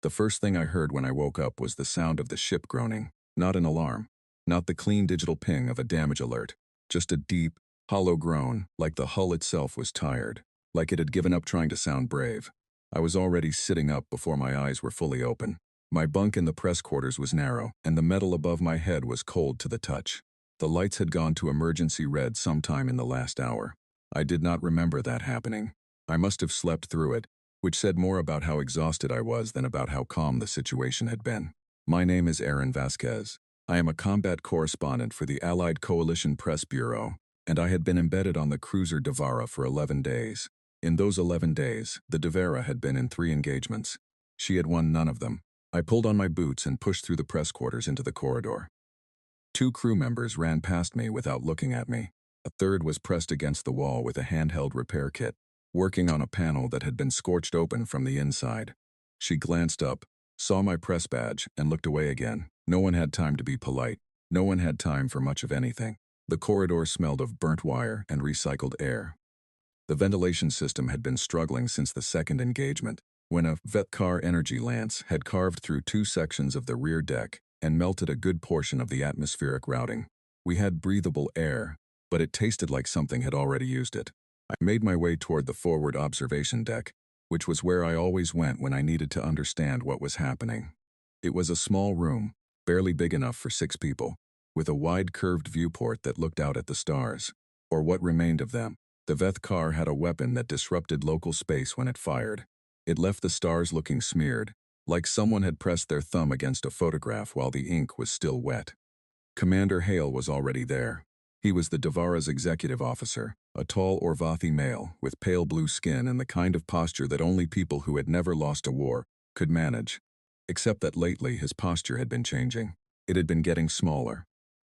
The first thing I heard when I woke up was the sound of the ship groaning, not an alarm, not the clean digital ping of a damage alert, just a deep, hollow groan, like the hull itself was tired, like it had given up trying to sound brave. I was already sitting up before my eyes were fully open. My bunk in the press quarters was narrow, and the metal above my head was cold to the touch. The lights had gone to emergency red sometime in the last hour. I did not remember that happening. I must have slept through it, which said more about how exhausted I was than about how calm the situation had been. My name is Aaron Vasquez. I am a combat correspondent for the Allied Coalition Press Bureau, and I had been embedded on the cruiser Devara for 11 days. In those 11 days, the Devara had been in 3 engagements. She had won none of them. I pulled on my boots and pushed through the press quarters into the corridor. 2 crew members ran past me without looking at me. A third was pressed against the wall with a handheld repair kit, working on a panel that had been scorched open from the inside. She glanced up, saw my press badge, and looked away again. No one had time to be polite. No one had time for much of anything. The corridor smelled of burnt wire and recycled air. The ventilation system had been struggling since the second engagement, when a Vetkar energy lance had carved through 2 sections of the rear deck and melted a good portion of the atmospheric routing. We had breathable air, but it tasted like something had already used it. I made my way toward the forward observation deck, which was where I always went when I needed to understand what was happening. It was a small room, barely big enough for 6 people, with a wide curved viewport that looked out at the stars, or what remained of them. The Vetkar had a weapon that disrupted local space when it fired. It left the stars looking smeared, like someone had pressed their thumb against a photograph while the ink was still wet. Commander Hale was already there. He was the Devara's executive officer, a tall Orvathi male with pale blue skin and the kind of posture that only people who had never lost a war could manage. Except that lately his posture had been changing. It had been getting smaller.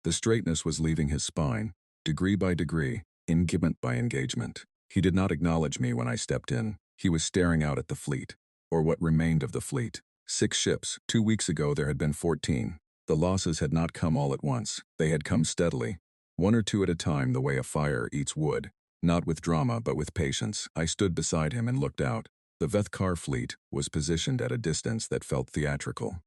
The straightness was leaving his spine, degree by degree, engagement by engagement. He did not acknowledge me when I stepped in. He was staring out at the fleet, or what remained of the fleet. 6 ships. 2 weeks ago there had been 14. The losses had not come all at once. They had come steadily, 1 or 2 at a time, the way a fire eats wood. Not with drama, but with patience. I stood beside him and looked out. The Vetkar fleet was positioned at a distance that felt theatrical.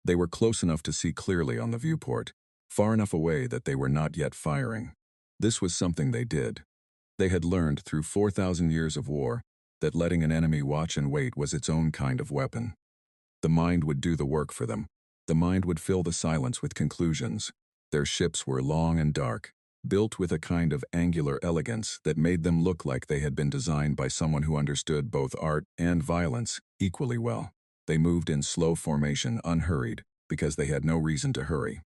They were close enough to see clearly on the viewport, far enough away that they were not yet firing. This was something they did. They had learned through 4,000 years of war that letting an enemy watch and wait was its own kind of weapon. The mind would do the work for them. The mind would fill the silence with conclusions. Their ships were long and dark, built with a kind of angular elegance that made them look like they had been designed by someone who understood both art and violence equally well. They moved in slow formation, unhurried, because they had no reason to hurry.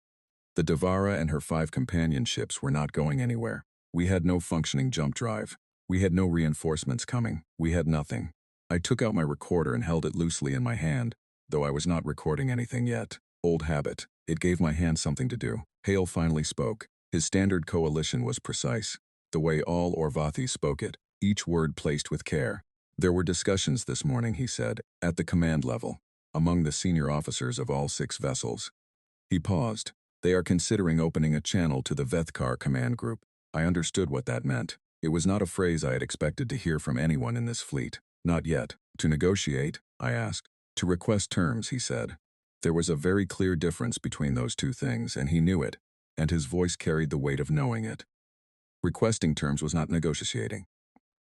The Devara and her 5 companion ships were not going anywhere. We had no functioning jump drive. We had no reinforcements coming. We had nothing. I took out my recorder and held it loosely in my hand, though I was not recording anything yet. Old habit. It gave my hand something to do. Hale finally spoke. His standard coalition was precise, the way all Orvathi spoke it, each word placed with care. There were discussions this morning, he said, at the command level, among the senior officers of all 6 vessels. He paused. They are considering opening a channel to the Vetkar command group. I understood what that meant. It was not a phrase I had expected to hear from anyone in this fleet. Not yet. To negotiate? I asked. To request terms, he said. There was a very clear difference between those 2 things, and he knew it, and his voice carried the weight of knowing it. Requesting terms was not negotiating.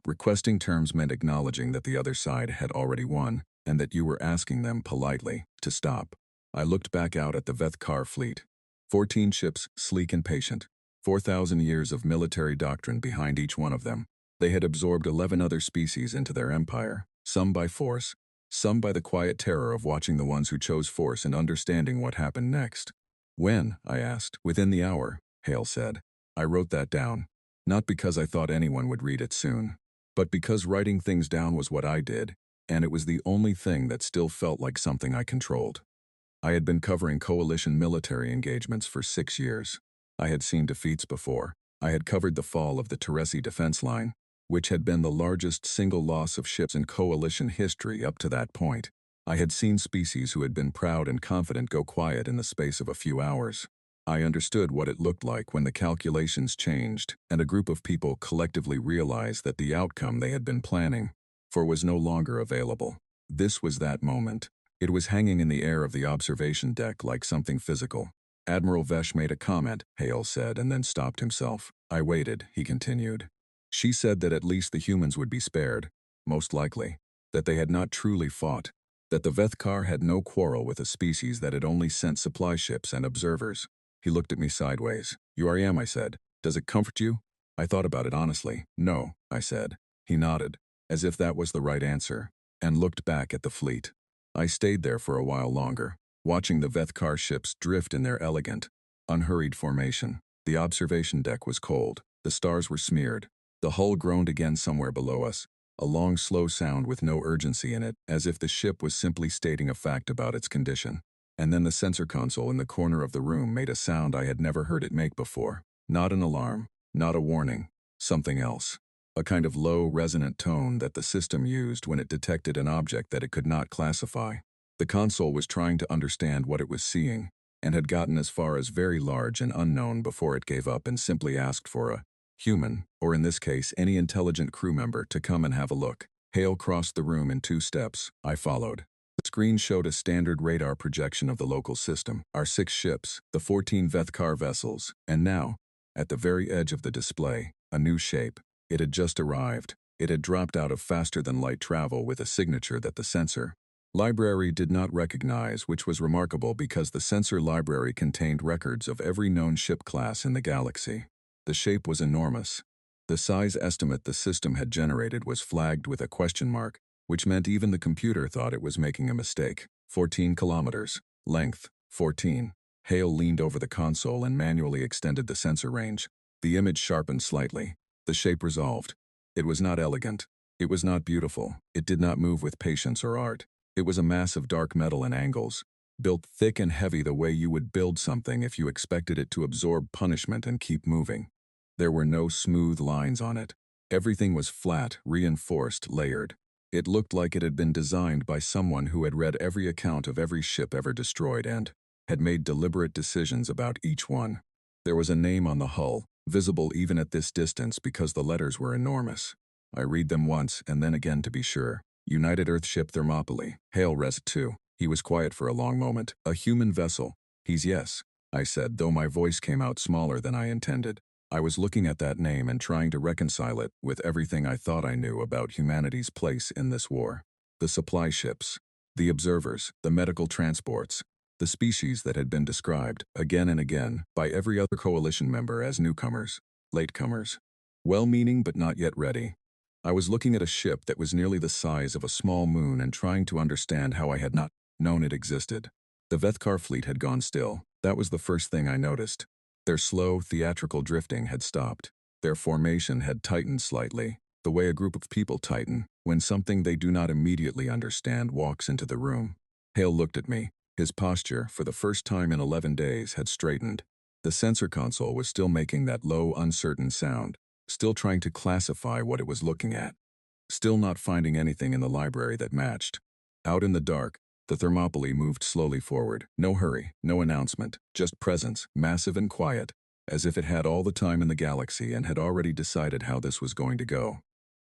Requesting terms meant acknowledging that the other side had already won, and that you were asking them politely to stop. I looked back out at the Vetkar fleet. 14 ships, sleek and patient. 4,000 years of military doctrine behind each one of them. They had absorbed 11 other species into their empire, some by force, some by the quiet terror of watching the ones who chose force and understanding what happened next. When? I asked. Within the hour, Hale said. I wrote that down, not because I thought anyone would read it soon, but because writing things down was what I did, and it was the only thing that still felt like something I controlled. I had been covering coalition military engagements for 6 years. I had seen defeats before. I had covered the fall of the Teresi defense line, which had been the largest single loss of ships in coalition history up to that point. I had seen species who had been proud and confident go quiet in the space of a few hours. I understood what it looked like when the calculations changed and a group of people collectively realized that the outcome they had been planning for was no longer available. This was that moment. It was hanging in the air of the observation deck like something physical. Admiral Vesh made a comment, Hale said, and then stopped himself. I waited, he continued. She said that at least the humans would be spared, most likely, that they had not truly fought, that the Vethkar had no quarrel with a species that had only sent supply ships and observers. He looked at me sideways. You are I said. Does it comfort you? I thought about it honestly. No, I said. He nodded, as if that was the right answer, and looked back at the fleet. I stayed there for a while longer, watching the Vethkar ships drift in their elegant, unhurried formation. The observation deck was cold. The stars were smeared. The hull groaned again somewhere below us, a long, slow sound with no urgency in it, as if the ship was simply stating a fact about its condition. And then the sensor console in the corner of the room made a sound I had never heard it make before. Not an alarm, not a warning, something else. A kind of low, resonant tone that the system used when it detected an object that it could not classify. The console was trying to understand what it was seeing, and had gotten as far as very large and unknown before it gave up and simply asked for a human, or in this case, any intelligent crew member, to come and have a look. Hale crossed the room in 2 steps. I followed. The screen showed a standard radar projection of the local system, our 6 ships, the 14 Vethkar vessels, and now, at the very edge of the display, a new shape. It had just arrived. It had dropped out of faster-than-light travel with a signature that the sensor library did not recognize, which was remarkable because the sensor library contained records of every known ship class in the galaxy. The shape was enormous. The size estimate the system had generated was flagged with a question mark, which meant even the computer thought it was making a mistake. 14 kilometers. Length, 14. Hale leaned over the console and manually extended the sensor range. The image sharpened slightly. The shape resolved. It was not elegant. It was not beautiful. It did not move with patience or art. It was a mass of dark metal and angles, built thick and heavy the way you would build something if you expected it to absorb punishment and keep moving. There were no smooth lines on it. Everything was flat, reinforced, layered. It looked like it had been designed by someone who had read every account of every ship ever destroyed and had made deliberate decisions about each one. There was a name on the hull, visible even at this distance because the letters were enormous. I read them once and then again to be sure. United Earthship Thermopylae. Hale read too. He was quiet for a long moment. A human vessel. He's yes, I said, though my voice came out smaller than I intended. I was looking at that name and trying to reconcile it with everything I thought I knew about humanity's place in this war. The supply ships, the observers, the medical transports, the species that had been described, again and again, by every other coalition member as newcomers, latecomers, well-meaning but not yet ready. I was looking at a ship that was nearly the size of a small moon and trying to understand how I had not known it existed. The Vethkar fleet had gone still. That was the first thing I noticed. Their slow, theatrical drifting had stopped. Their formation had tightened slightly, the way a group of people tighten when something they do not immediately understand walks into the room. Hale looked at me. His posture, for the first time in 11 days, had straightened. The sensor console was still making that low, uncertain sound, still trying to classify what it was looking at, still not finding anything in the library that matched. Out in the dark, the Thermopylae moved slowly forward. No hurry, no announcement, just presence, massive and quiet, as if it had all the time in the galaxy and had already decided how this was going to go.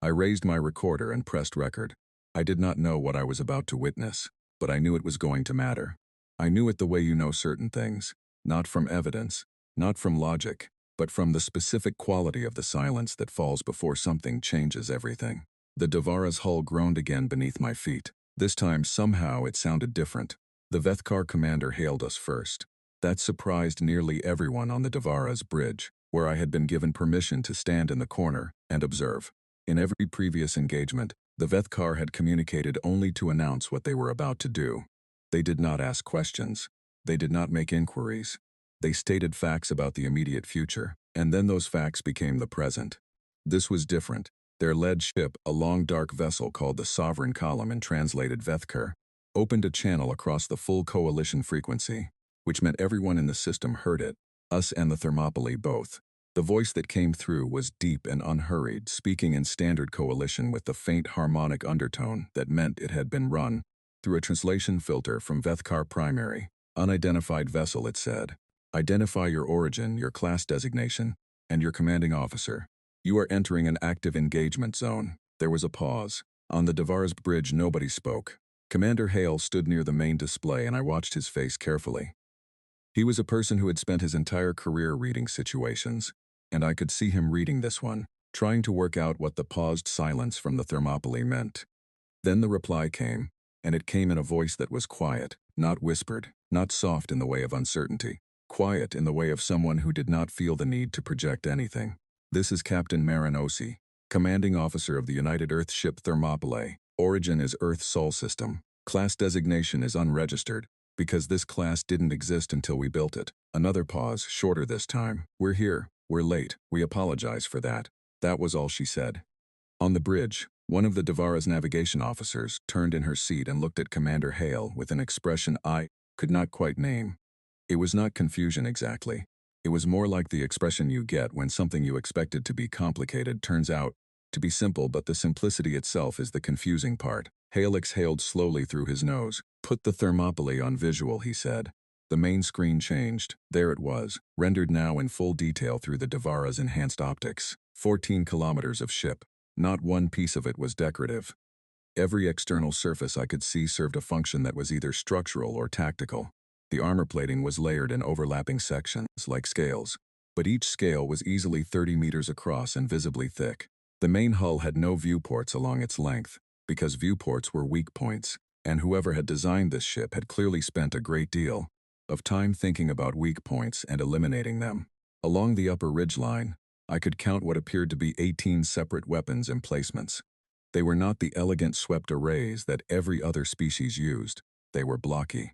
I raised my recorder and pressed record. I did not know what I was about to witness, but I knew it was going to matter. I knew it the way you know certain things, not from evidence, not from logic, but from the specific quality of the silence that falls before something changes everything. The Devara's hull groaned again beneath my feet. This time, somehow, it sounded different. The Vethkar commander hailed us first. That surprised nearly everyone on the Devara's bridge, where I had been given permission to stand in the corner and observe. In every previous engagement, the Vethkar had communicated only to announce what they were about to do. They did not ask questions. They did not make inquiries. They stated facts about the immediate future, and then those facts became the present. This was different. Their lead ship, a long dark vessel called the Sovereign Column in translated Vethkar, opened a channel across the full coalition frequency, which meant everyone in the system heard it, us and the Thermopylae both. The voice that came through was deep and unhurried, speaking in standard coalition with the faint harmonic undertone that meant it had been run through a translation filter from Vethkar Primary. Unidentified vessel, it said. Identify your origin, your class designation, and your commanding officer. You are entering an active engagement zone. There was a pause. On the Devara's bridge, nobody spoke. Commander Hale stood near the main display and I watched his face carefully. He was a person who had spent his entire career reading situations, and I could see him reading this one, trying to work out what the paused silence from the Thermopylae meant. Then the reply came, and it came in a voice that was quiet, not whispered, not soft in the way of uncertainty, quiet in the way of someone who did not feel the need to project anything. This is Captain Marinosi, commanding officer of the United Earth ship Thermopylae. Origin is Earth Sol System. Class designation is unregistered, because this class didn't exist until we built it. Another pause, shorter this time. We're here. We're late. We apologize for that. That was all she said. On the bridge, one of the Devara's navigation officers turned in her seat and looked at Commander Hale with an expression I could not quite name. It was not confusion exactly. It was more like the expression you get when something you expected to be complicated turns out to be simple, but the simplicity itself is the confusing part. Hale exhaled slowly through his nose. Put the Thermopylae on visual, he said. The main screen changed. There it was, rendered now in full detail through the Devara's enhanced optics. 14 kilometers of ship. Not one piece of it was decorative. Every external surface I could see served a function that was either structural or tactical. The armor plating was layered in overlapping sections, like scales, but each scale was easily 30 meters across and visibly thick. The main hull had no viewports along its length, because viewports were weak points, and whoever had designed this ship had clearly spent a great deal of time thinking about weak points and eliminating them. Along the upper ridgeline, I could count what appeared to be 18 separate weapons emplacements. They were not the elegant swept arrays that every other species used. They were blocky,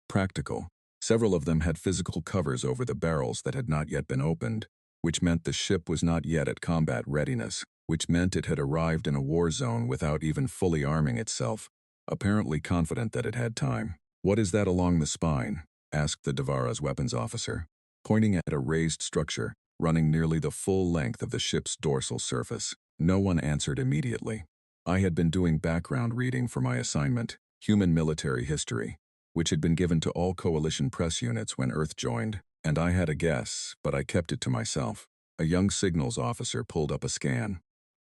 practical. Several of them had physical covers over the barrels that had not yet been opened, which meant the ship was not yet at combat readiness, which meant it had arrived in a war zone without even fully arming itself, apparently confident that it had time. What is that along the spine? Asked the Devara's weapons officer, pointing at a raised structure running nearly the full length of the ship's dorsal surface. No one answered immediately. I had been doing background reading for my assignment, Human Military History, which had been given to all Coalition press units when Earth joined, and I had a guess, but I kept it to myself. A young signals officer pulled up a scan.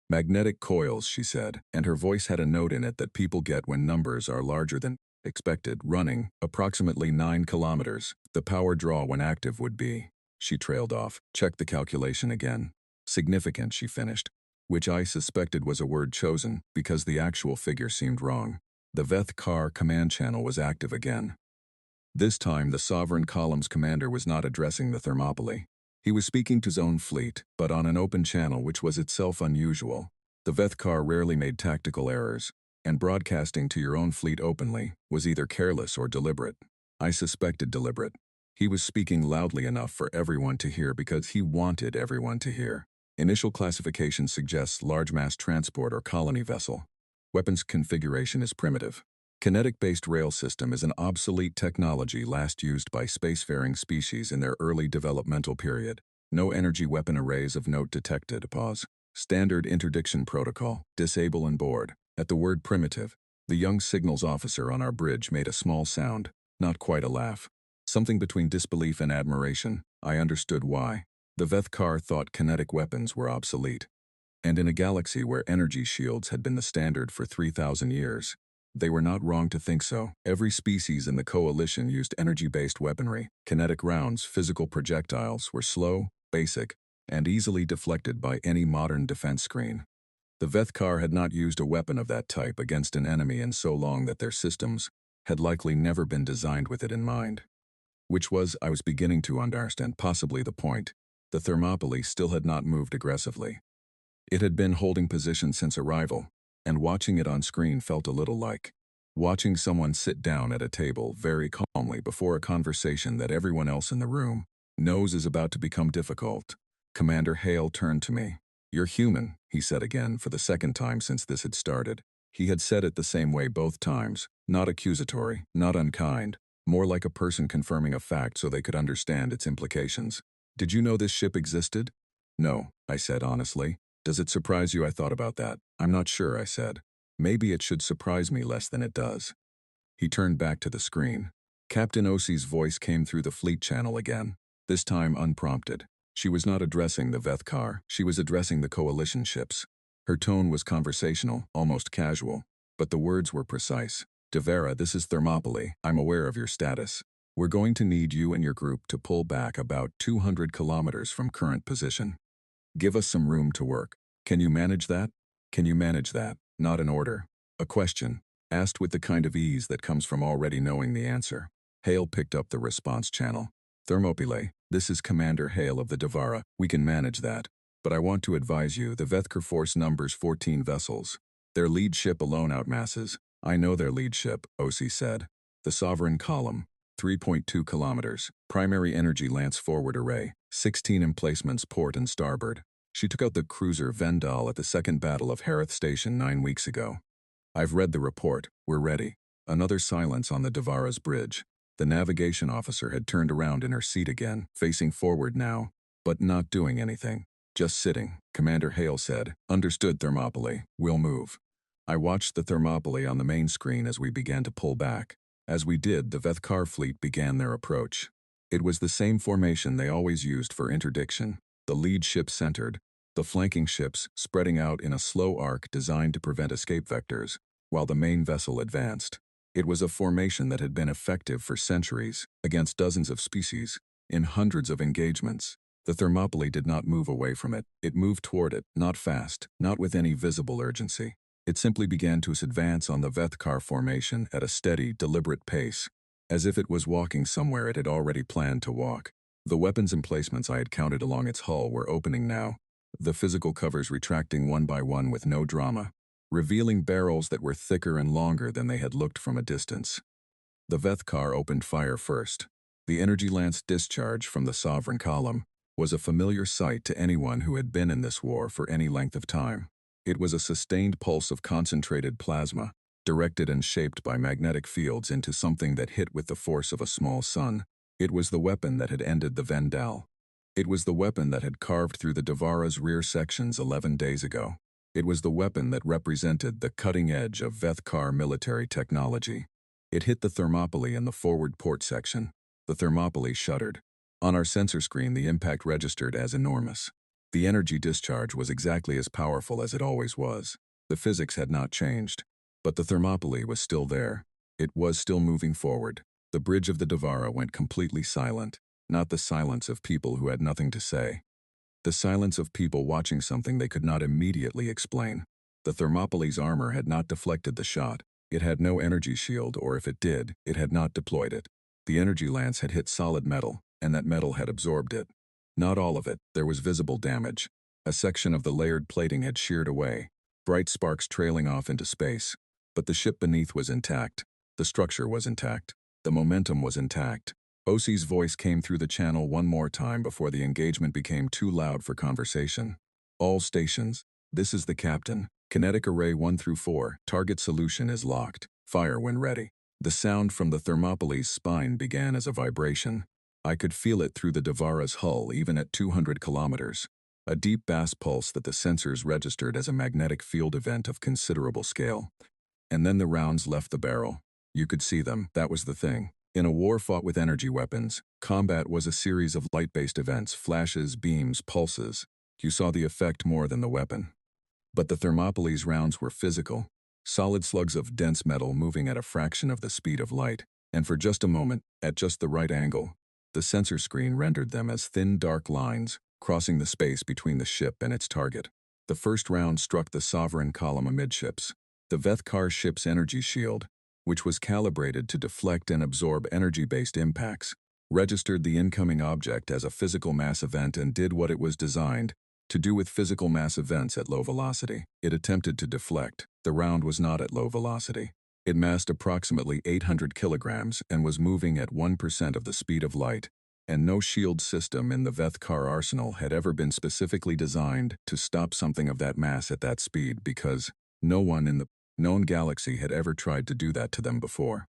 Magnetic coils, she said, and her voice had a note in it that people get when numbers are larger than expected, running approximately 9 kilometers. The power draw when active would be. She trailed off. Checked the calculation again. Significant, she finished, which I suspected was a word chosen because the actual figure seemed wrong. The Veth Kar command channel was active again. This time the Sovereign Column's commander was not addressing the Thermopylae. He was speaking to his own fleet, but on an open channel which was itself unusual. The Veth Kar rarely made tactical errors, and broadcasting to your own fleet openly was either careless or deliberate. I suspected deliberate. He was speaking loudly enough for everyone to hear because he wanted everyone to hear. Initial classification suggests large mass transport or colony vessel. Weapons configuration is primitive. Kinetic-based rail system is an obsolete technology last used by spacefaring species in their early developmental period. No energy weapon arrays of note detected. Pause. Standard interdiction protocol. Disable and board. At the word primitive, the young signals officer on our bridge made a small sound, not quite a laugh. Something between disbelief and admiration. I understood why. The Veth Kar thought kinetic weapons were obsolete. And in a galaxy where energy shields had been the standard for 3,000 years, they were not wrong to think so. Every species in the Coalition used energy-based weaponry. Kinetic rounds, physical projectiles, were slow, basic, and easily deflected by any modern defense screen. The Veth Kar had not used a weapon of that type against an enemy in so long that their systems had likely never been designed with it in mind. Which was, I was beginning to understand, possibly the point. The Thermopylae still had not moved aggressively. It had been holding position since arrival, and watching it on screen felt a little like watching someone sit down at a table very calmly before a conversation that everyone else in the room knows is about to become difficult. Commander Hale turned to me. "You're human," he said again for the second time since this had started. He had said it the same way both times, not accusatory, not unkind, more like a person confirming a fact so they could understand its implications. "Did you know this ship existed?" "No," I said honestly. "Does it surprise you I thought about that?" "I'm not sure," I said. "Maybe it should surprise me less than it does." He turned back to the screen. Captain Osi's voice came through the fleet channel again, this time unprompted. She was not addressing the Veth Kar, she was addressing the Coalition ships. Her tone was conversational, almost casual, but the words were precise. Devera, this is Thermopylae. I'm aware of your status. We're going to need you and your group to pull back about 200 kilometers from current position. Give us some room to work. Can you manage that? Can you manage that? Not an order. A question, asked with the kind of ease that comes from already knowing the answer. Hale picked up the response channel. Thermopylae, this is Commander Hale of the Devara. We can manage that. But I want to advise you, the Vethkar force numbers 14 vessels. Their lead ship alone outmasses. I know their lead ship, OC said. The Sovereign Column, 3.2 kilometers. Primary energy lance forward array, 16 emplacements port and starboard. She took out the cruiser Vendal at the Second Battle of Harith Station 9 weeks ago. I've read the report. We're ready. Another silence on the Devara's bridge. The navigation officer had turned around in her seat again, facing forward now, but not doing anything. Just sitting, Commander Hale said. Understood, Thermopylae. We'll move. I watched the Thermopylae on the main screen as we began to pull back. As we did, the Vethkar fleet began their approach. It was the same formation they always used for interdiction. The lead ship centered, the flanking ships spreading out in a slow arc designed to prevent escape vectors, while the main vessel advanced. It was a formation that had been effective for centuries, against dozens of species, in hundreds of engagements. The Thermopylae did not move away from it. It moved toward it, not fast, not with any visible urgency. It simply began to advance on the Vethkar formation at a steady, deliberate pace, as if it was walking somewhere it had already planned to walk. The weapons emplacements I had counted along its hull were opening now, the physical covers retracting one by one with no drama, revealing barrels that were thicker and longer than they had looked from a distance. The Vethkar opened fire first. The energy lance discharge from the Sovereign Column was a familiar sight to anyone who had been in this war for any length of time. It was a sustained pulse of concentrated plasma, directed and shaped by magnetic fields into something that hit with the force of a small sun. It was the weapon that had ended the Vendal. It was the weapon that had carved through the Devara's rear sections 11 days ago. It was the weapon that represented the cutting edge of Vethkar military technology. It hit the Thermopylae in the forward port section. The Thermopylae shuddered. On our sensor screen, the impact registered as enormous. The energy discharge was exactly as powerful as it always was. The physics had not changed. But the Thermopylae was still there. It was still moving forward. The bridge of the Devara went completely silent. Not the silence of people who had nothing to say. The silence of people watching something they could not immediately explain. The Thermopylae's armor had not deflected the shot. It had no energy shield, or if it did, it had not deployed it. The energy lance had hit solid metal, and that metal had absorbed it. Not all of it. There was visible damage. A section of the layered plating had sheared away, bright sparks trailing off into space. But the ship beneath was intact. The structure was intact. The momentum was intact. OC's voice came through the channel one more time before the engagement became too loud for conversation. All stations, this is the captain. Kinetic array 1 through 4, target solution is locked. Fire when ready. The sound from the Thermopylae's spine began as a vibration. I could feel it through the Devara's hull even at 200 kilometers. A deep bass pulse that the sensors registered as a magnetic field event of considerable scale. And then the rounds left the barrel. You could see them, that was the thing. In a war fought with energy weapons, combat was a series of light-based events, flashes, beams, pulses. You saw the effect more than the weapon. But the Thermopylae's rounds were physical, solid slugs of dense metal moving at a fraction of the speed of light, and for just a moment, at just the right angle, the sensor screen rendered them as thin dark lines, crossing the space between the ship and its target. The first round struck the Sovereign Column amidships. The Vethkar ship's energy shield, which was calibrated to deflect and absorb energy-based impacts, registered the incoming object as a physical mass event and did what it was designed to do with physical mass events at low velocity. It attempted to deflect. The round was not at low velocity. It massed approximately 800 kilograms and was moving at 1% of the speed of light, and no shield system in the Vethkar arsenal had ever been specifically designed to stop something of that mass at that speed because no one in the known galaxy had ever tried to do that to them before.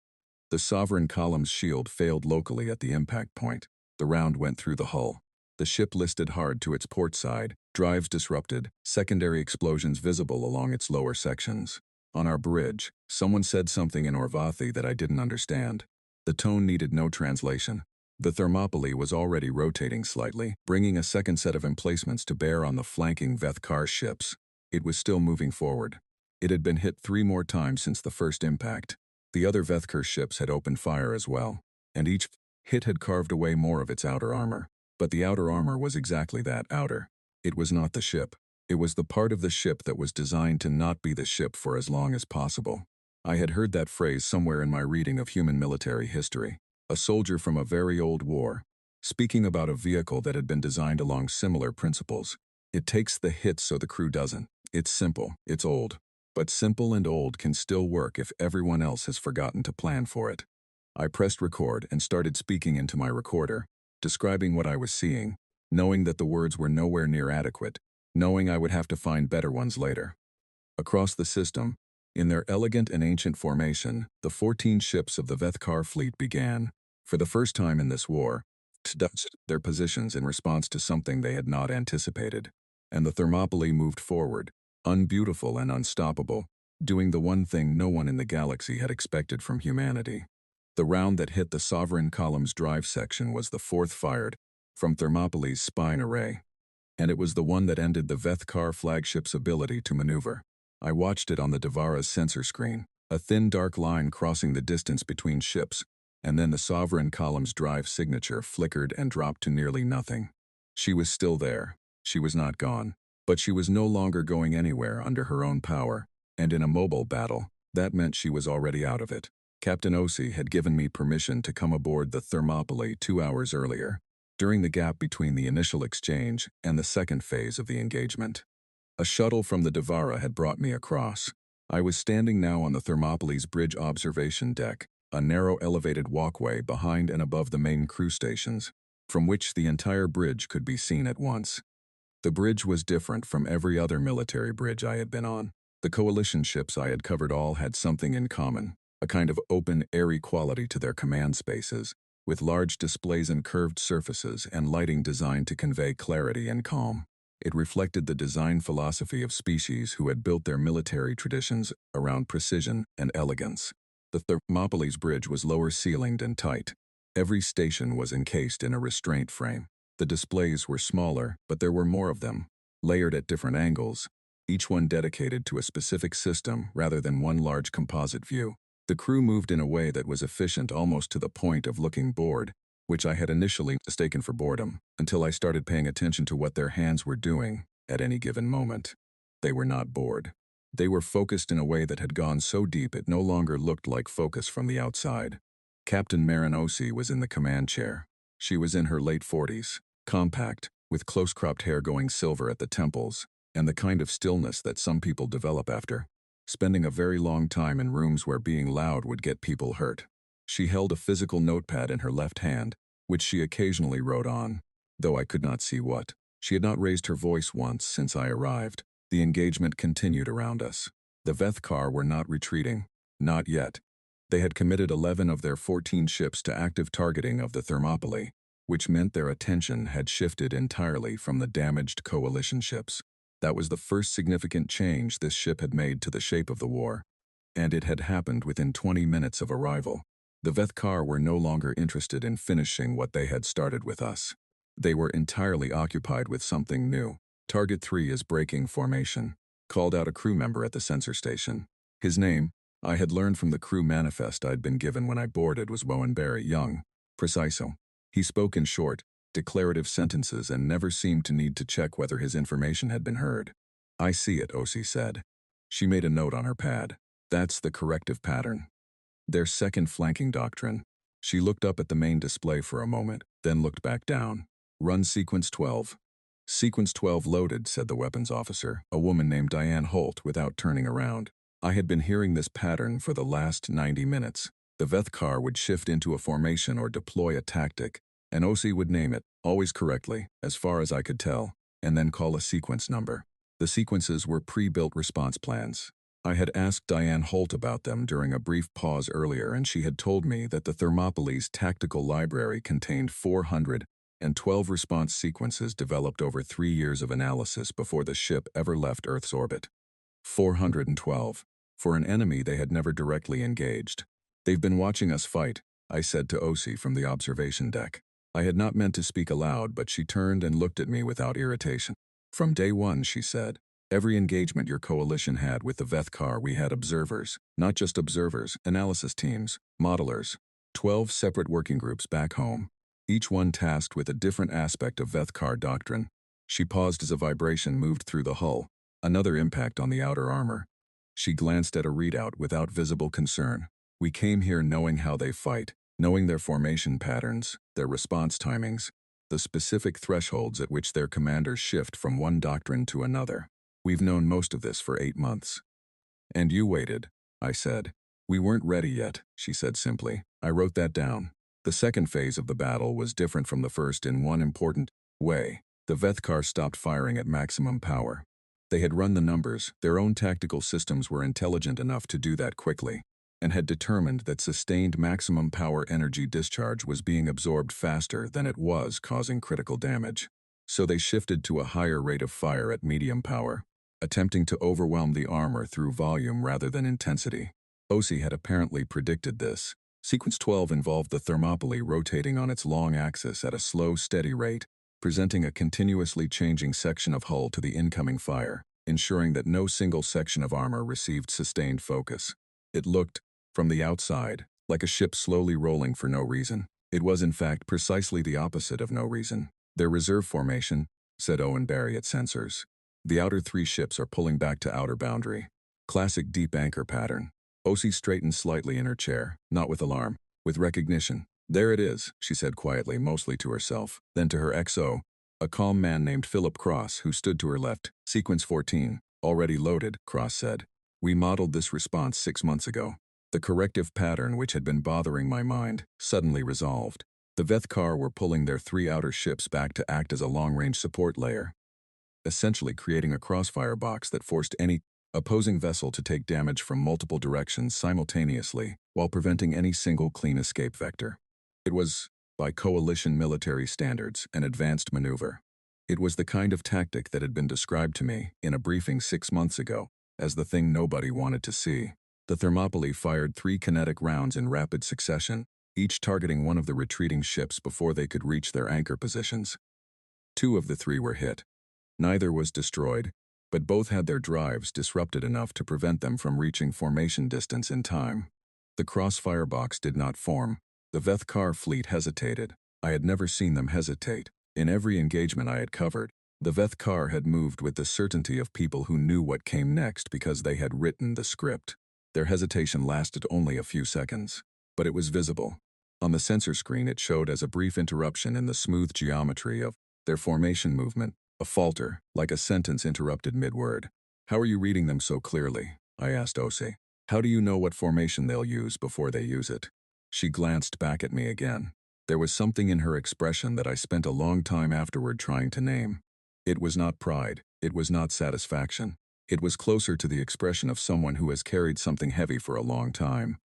The Sovereign Column's shield failed locally at the impact point. The round went through the hull. The ship listed hard to its port side, drives disrupted, secondary explosions visible along its lower sections. On our bridge, someone said something in Orvathi that I didn't understand. The tone needed no translation. The Thermopylae was already rotating slightly, bringing a second set of emplacements to bear on the flanking Vethkar ships. It was still moving forward. It had been hit 3 more times since the first impact. The other Vethkar ships had opened fire as well, and each hit had carved away more of its outer armor. But the outer armor was exactly that, outer. It was not the ship. It was the part of the ship that was designed to not be the ship for as long as possible. I had heard that phrase somewhere in my reading of human military history. A soldier from a very old war, speaking about a vehicle that had been designed along similar principles. It takes the hit so the crew doesn't. It's simple, it's old. But simple and old can still work if everyone else has forgotten to plan for it. I pressed record and started speaking into my recorder, describing what I was seeing, knowing that the words were nowhere near adequate, knowing I would have to find better ones later. Across the system, in their elegant and ancient formation, the 14 ships of the Vethkar fleet began, for the first time in this war, to dust their positions in response to something they had not anticipated. And the Thermopylae moved forward, unbeautiful and unstoppable, doing the one thing no one in the galaxy had expected from humanity. The round that hit the Sovereign Column's drive section was the fourth fired from Thermopylae's spine array, and it was the one that ended the Vethkar flagship's ability to maneuver. I watched it on the Devara's sensor screen, a thin dark line crossing the distance between ships, and then the Sovereign Column's drive signature flickered and dropped to nearly nothing. She was still there. She was not gone. But she was no longer going anywhere under her own power, and in a mobile battle, that meant she was already out of it. Captain Osi had given me permission to come aboard the Thermopylae 2 hours earlier, during the gap between the initial exchange and the second phase of the engagement. A shuttle from the Devara had brought me across. I was standing now on the Thermopylae's bridge observation deck, a narrow elevated walkway behind and above the main crew stations, from which the entire bridge could be seen at once. The bridge was different from every other military bridge I had been on. The coalition ships I had covered all had something in common, a kind of open, airy quality to their command spaces, with large displays and curved surfaces and lighting designed to convey clarity and calm. It reflected the design philosophy of species who had built their military traditions around precision and elegance. The Thermopylae's bridge was lower-ceilinged and tight. Every station was encased in a restraint frame. The displays were smaller, but there were more of them, layered at different angles, each one dedicated to a specific system rather than one large composite view. The crew moved in a way that was efficient almost to the point of looking bored, which I had initially mistaken for boredom, until I started paying attention to what their hands were doing at any given moment. They were not bored. They were focused in a way that had gone so deep it no longer looked like focus from the outside. Captain Marinosi was in the command chair. She was in her late 40s, compact, with close-cropped hair going silver at the temples, and the kind of stillness that some people develop after spending a very long time in rooms where being loud would get people hurt. She held a physical notepad in her left hand, which she occasionally wrote on, though I could not see what. She had not raised her voice once since I arrived. The engagement continued around us. The Vethkar were not retreating. Not yet. They had committed 11 of their 14 ships to active targeting of the Thermopylae, which meant their attention had shifted entirely from the damaged coalition ships. That was the first significant change this ship had made to the shape of the war, and it had happened within 20 minutes of arrival. The Vethkar were no longer interested in finishing what they had started with us. They were entirely occupied with something new. Target 3 is breaking formation, called out a crew member at the sensor station. His name, I had learned from the crew manifest I'd been given when I boarded, was Woenberry Young. Preciso. He spoke in short, declarative sentences and never seemed to need to check whether his information had been heard. I see it, Osi said. She made a note on her pad. That's the corrective pattern. Their second flanking doctrine. She looked up at the main display for a moment, then looked back down. Run sequence 12. Sequence 12 loaded, said the weapons officer, a woman named Diane Holt, without turning around. I had been hearing this pattern for the last 90 minutes. The Vethkar would shift into a formation or deploy a tactic, and Osi would name it, always correctly, as far as I could tell, and then call a sequence number. The sequences were pre-built response plans. I had asked Diane Holt about them during a brief pause earlier, and she had told me that the Thermopylae's tactical library contained 412 response sequences developed over 3 years of analysis before the ship ever left Earth's orbit. 412. For an enemy they had never directly engaged. They've been watching us fight, I said to Osi from the observation deck. I had not meant to speak aloud, but she turned and looked at me without irritation. From day one, she said. Every engagement your coalition had with the Vethkar, we had observers, not just observers, analysis teams, modelers, 12 separate working groups back home, each one tasked with a different aspect of Vethkar doctrine. She paused as a vibration moved through the hull, another impact on the outer armor. She glanced at a readout without visible concern. We came here knowing how they fight, knowing their formation patterns, their response timings, the specific thresholds at which their commanders shift from one doctrine to another. We've known most of this for 8 months. And you waited, I said. We weren't ready yet, she said simply. I wrote that down. The second phase of the battle was different from the first in one important way. The Vethkar stopped firing at maximum power. They had run the numbers, their own tactical systems were intelligent enough to do that quickly, and had determined that sustained maximum power energy discharge was being absorbed faster than it was causing critical damage. So they shifted to a higher rate of fire at medium power, attempting to overwhelm the armor through volume rather than intensity. OC had apparently predicted this. Sequence 12 involved the Thermopylae rotating on its long axis at a slow, steady rate, presenting a continuously changing section of hull to the incoming fire, ensuring that no single section of armor received sustained focus. It looked, from the outside, like a ship slowly rolling for no reason. It was in fact precisely the opposite of no reason. Their reserve formation, said Owen Barry at Sensors. The outer 3 ships are pulling back to outer boundary. Classic deep anchor pattern. OC straightened slightly in her chair, not with alarm, with recognition. There it is, she said quietly, mostly to herself. Then to her XO, a calm man named Philip Cross, who stood to her left. Sequence 14, already loaded, Cross said. We modeled this response 6 months ago. The corrective pattern which had been bothering my mind, suddenly resolved. The Vethkar were pulling their 3 outer ships back to act as a long-range support layer, essentially creating a crossfire box that forced any opposing vessel to take damage from multiple directions simultaneously while preventing any single clean escape vector. It was, by coalition military standards, an advanced maneuver. It was the kind of tactic that had been described to me in a briefing 6 months ago as the thing nobody wanted to see. The Thermopylae fired 3 kinetic rounds in rapid succession, each targeting one of the retreating ships before they could reach their anchor positions. 2 of the 3 were hit. Neither was destroyed, but both had their drives disrupted enough to prevent them from reaching formation distance in time. The crossfire box did not form. The Vethkar fleet hesitated. I had never seen them hesitate. In every engagement I had covered, the Vethkar had moved with the certainty of people who knew what came next because they had written the script. Their hesitation lasted only a few seconds, but it was visible. On the sensor screen it showed as a brief interruption in the smooth geometry of their formation movement, a falter, like a sentence interrupted mid-word. How are you reading them so clearly? I asked OC. How do you know what formation they'll use before they use it? She glanced back at me again. There was something in her expression that I spent a long time afterward trying to name. It was not pride, it was not satisfaction. It was closer to the expression of someone who has carried something heavy for a long time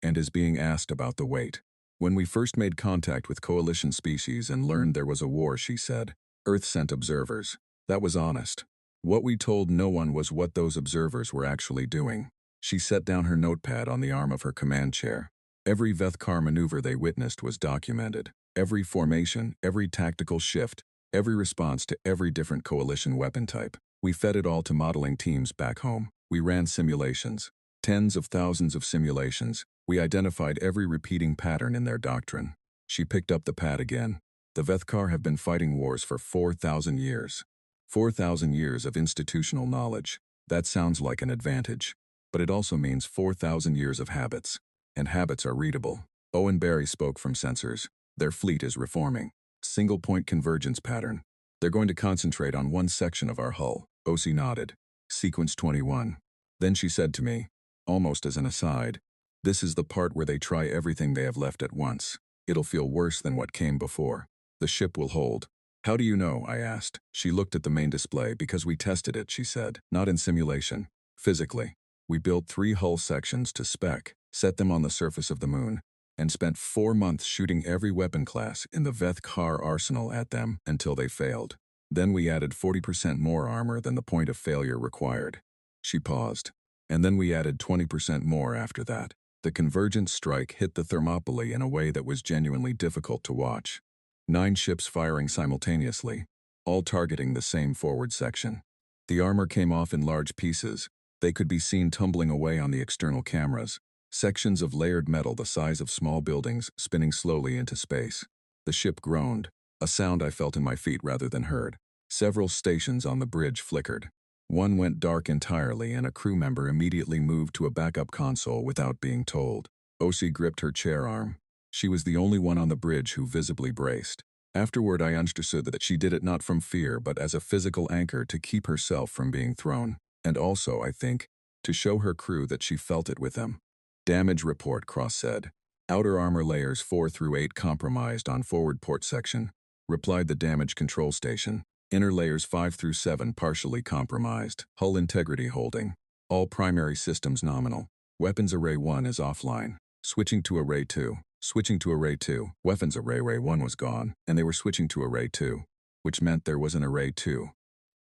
and is being asked about the weight. When we first made contact with coalition species and learned there was a war, she said, Earth sent observers. That was honest. What we told no one was what those observers were actually doing. She set down her notepad on the arm of her command chair. Every Vethkar maneuver they witnessed was documented. Every formation, every tactical shift, every response to every different coalition weapon type. We fed it all to modeling teams back home. We ran simulations. Tens of thousands of simulations. We identified every repeating pattern in their doctrine. She picked up the pad again. The Vethkar have been fighting wars for 4,000 years. 4,000 years of institutional knowledge. That sounds like an advantage. But it also means 4,000 years of habits. And habits are readable. Owen Barry spoke from Sensors. Their fleet is reforming. Single-point convergence pattern. They're going to concentrate on one section of our hull. OC nodded. Sequence 21. Then she said to me, almost as an aside, this is the part where they try everything they have left at once. It'll feel worse than what came before. The ship will hold. How do you know? I asked. She looked at the main display. Because we tested it, she said. Not in simulation. Physically. We built 3 hull sections to spec, set them on the surface of the moon, and spent 4 months shooting every weapon class in the Vethkar arsenal at them until they failed. Then we added 40% more armor than the point of failure required. She paused. And then we added 20% more after that. The convergent strike hit the Thermopylae in a way that was genuinely difficult to watch. 9 ships firing simultaneously, all targeting the same forward section. The armor came off in large pieces. They could be seen tumbling away on the external cameras. Sections of layered metal the size of small buildings spinning slowly into space. The ship groaned, a sound I felt in my feet rather than heard. Several stations on the bridge flickered. One went dark entirely and a crew member immediately moved to a backup console without being told. Osi gripped her chair arm. She was the only one on the bridge who visibly braced. Afterward I understood that she did it not from fear but as a physical anchor to keep herself from being thrown. And also, I think, to show her crew that she felt it with them. Damage report, Cross said. Outer armor layers 4 through 8 compromised on forward port section, replied the damage control station. Inner layers 5 through 7 partially compromised. Hull integrity holding. All primary systems nominal. Weapons array 1 is offline. Switching to array 2. Switching to array 2. Weapons array 1 was gone, and they were switching to array 2, which meant there was an array 2.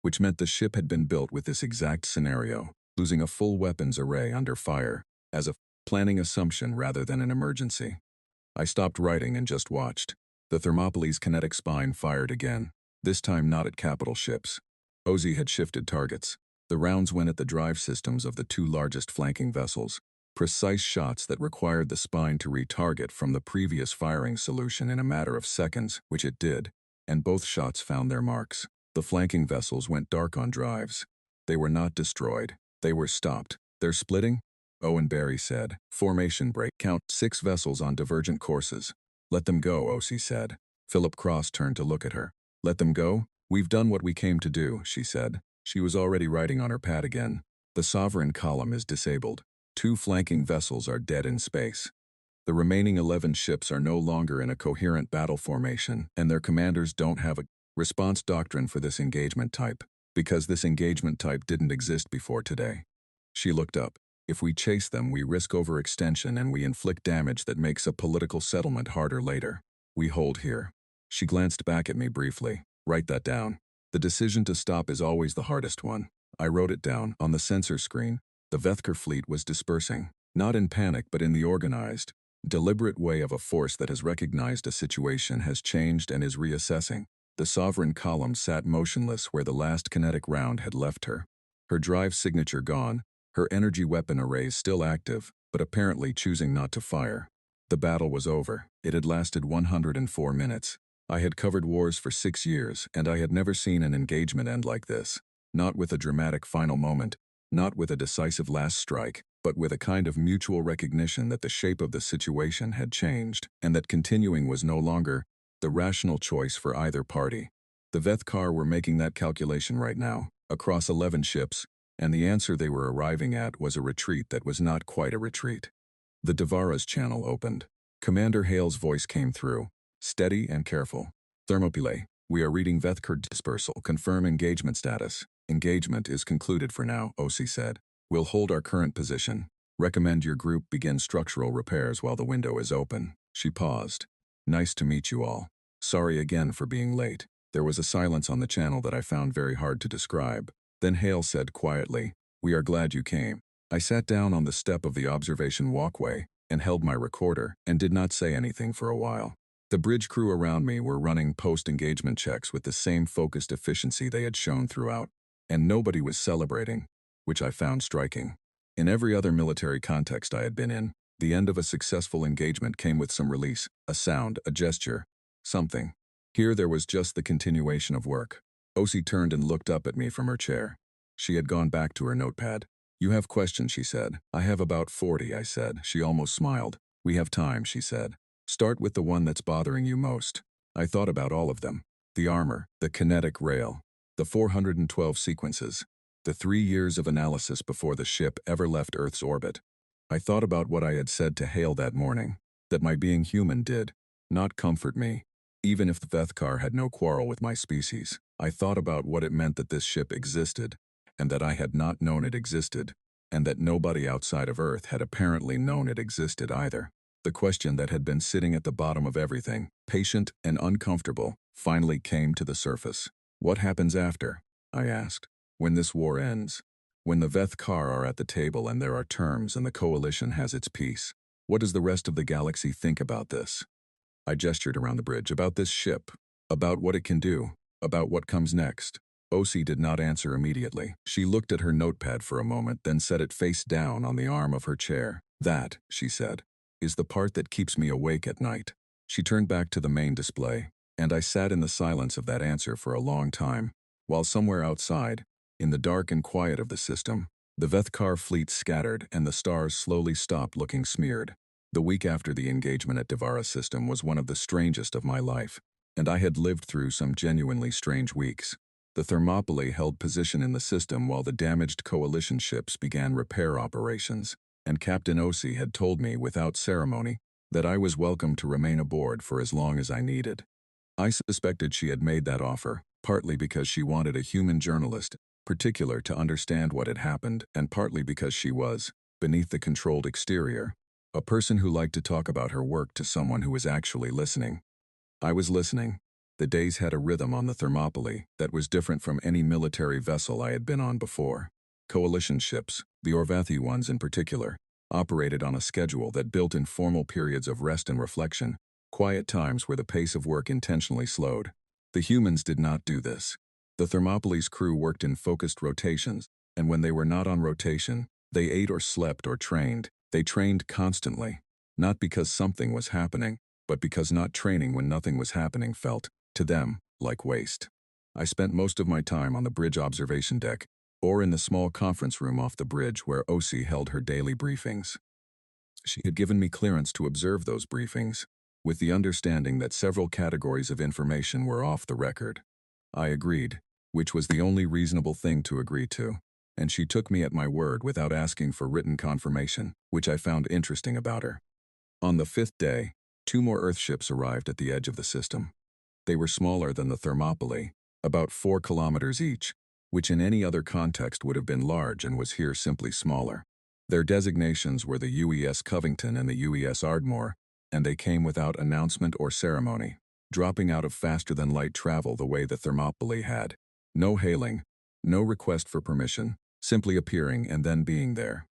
Which meant the ship had been built with this exact scenario, losing a full weapons array under fire, as a planning assumption rather than an emergency. I stopped writing and just watched. The Thermopylae's kinetic spine fired again, this time not at capital ships. Osi had shifted targets. The rounds went at the drive systems of the 2 largest flanking vessels, precise shots that required the spine to retarget from the previous firing solution in a matter of seconds, which it did, and both shots found their marks. The flanking vessels went dark on drives. They were not destroyed. They were stopped. They're splitting? Owen Barry said. Formation break. Count 6 vessels on divergent courses. Let them go, Osi said. Philip Cross turned to look at her. Let them go? We've done what we came to do, she said. She was already writing on her pad again. The Sovereign column is disabled. 2 flanking vessels are dead in space. The remaining 11 ships are no longer in a coherent battle formation, and their commanders don't have a response doctrine for this engagement type, because this engagement type didn't exist before today. She looked up. If we chase them, we risk overextension and we inflict damage that makes a political settlement harder later. We hold here. She glanced back at me briefly. Write that down. The decision to stop is always the hardest one. I wrote it down. On the sensor screen, the Vethkar fleet was dispersing, not in panic but in the organized, deliberate way of a force that has recognized a situation has changed and is reassessing. The Sovereign column sat motionless where the last kinetic round had left her. Her drive signature gone, her energy weapon arrays still active, but apparently choosing not to fire. The battle was over. It had lasted 104 minutes. I had covered wars for 6 years, and I had never seen an engagement end like this. Not with a dramatic final moment, not with a decisive last strike, but with a kind of mutual recognition that the shape of the situation had changed, and that continuing was no longer the rational choice for either party. The Vethkar were making that calculation right now, across 11 ships, and the answer they were arriving at was a retreat that was not quite a retreat. The Devara's channel opened. Commander Hale's voice came through, steady and careful. Thermopylae, we are reading Vethkar dispersal. Confirm engagement status. Engagement is concluded for now, Osi said. We'll hold our current position. Recommend your group begin structural repairs while the window is open. She paused. Nice to meet you all. Sorry again for being late. There was a silence on the channel that I found very hard to describe. Then Hale said quietly, we are glad you came. I sat down on the step of the observation walkway and held my recorder and did not say anything for a while. The bridge crew around me were running post-engagement checks with the same focused efficiency they had shown throughout, and nobody was celebrating, which I found striking. In every other military context I had been in, the end of a successful engagement came with some release, a sound, a gesture, something. Here there was just the continuation of work. Osi turned and looked up at me from her chair. She had gone back to her notepad. You have questions, she said. I have about 40, I said. She almost smiled. We have time, she said. Start with the one that's bothering you most. I thought about all of them. The armor, the kinetic rail, the 412 sequences, the 3 years of analysis before the ship ever left Earth's orbit. I thought about what I had said to Hale that morning, that my being human did not comfort me, even if the Vethkar had no quarrel with my species. I thought about what it meant that this ship existed, and that I had not known it existed, and that nobody outside of Earth had apparently known it existed either. The question that had been sitting at the bottom of everything, patient and uncomfortable, finally came to the surface. What happens after? I asked. When this war ends? When the Vethkar are at the table and there are terms and the coalition has its peace? What does the rest of the galaxy think about this? I gestured around the bridge. About this ship. About what it can do. About what comes next. Osi did not answer immediately. She looked at her notepad for a moment, then set it face down on the arm of her chair. "That," she said, "is the part that keeps me awake at night." She turned back to the main display, and I sat in the silence of that answer for a long time, while somewhere outside, in the dark and quiet of the system, the Vethkar fleet scattered and the stars slowly stopped looking smeared. The week after the engagement at Devara system was one of the strangest of my life, and I had lived through some genuinely strange weeks. The Thermopylae held position in the system while the damaged coalition ships began repair operations, and Captain Osi had told me without ceremony that I was welcome to remain aboard for as long as I needed. I suspected she had made that offer, partly because she wanted a human journalist, particular to understand what had happened, and partly because she was, beneath the controlled exterior, a person who liked to talk about her work to someone who was actually listening. I was listening. The days had a rhythm on the Thermopylae that was different from any military vessel I had been on before. Coalition ships, the Orvathi ones in particular, operated on a schedule that built in formal periods of rest and reflection, quiet times where the pace of work intentionally slowed. The humans did not do this. The Thermopylae's crew worked in focused rotations, and when they were not on rotation, they ate or slept or trained. They trained constantly, not because something was happening, but because not training when nothing was happening felt, to them, like waste. I spent most of my time on the bridge observation deck, or in the small conference room off the bridge where Osi held her daily briefings. She had given me clearance to observe those briefings, with the understanding that several categories of information were off the record. I agreed, which was the only reasonable thing to agree to, and she took me at my word without asking for written confirmation, which I found interesting about her. On the fifth day, 2 more Earthships arrived at the edge of the system. They were smaller than the Thermopylae, about 4 kilometers each, which in any other context would have been large and was here simply smaller. Their designations were the UES Covington and the UES Ardmore, and they came without announcement or ceremony, dropping out of faster-than-light travel the way the Thermopylae had. No hailing, no request for permission, simply appearing and then being there.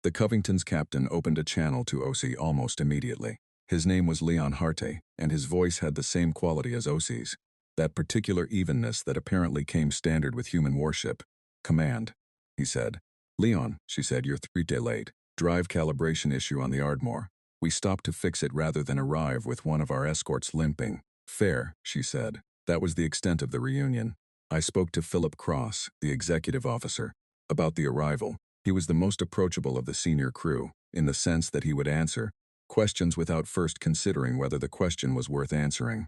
The Covington's captain opened a channel to Osi almost immediately. His name was Leon Harte, and his voice had the same quality as Osi's, that particular evenness that apparently came standard with human warship. "Command," he said. "Leon," she said, "you're 3 days late. Drive calibration issue on the Ardmore. We stopped to fix it rather than arrive with one of our escorts limping." "Fair," she said. That was the extent of the reunion. I spoke to Philip Cross, the executive officer, about the arrival. He was the most approachable of the senior crew, in the sense that he would answer questions without first considering whether the question was worth answering.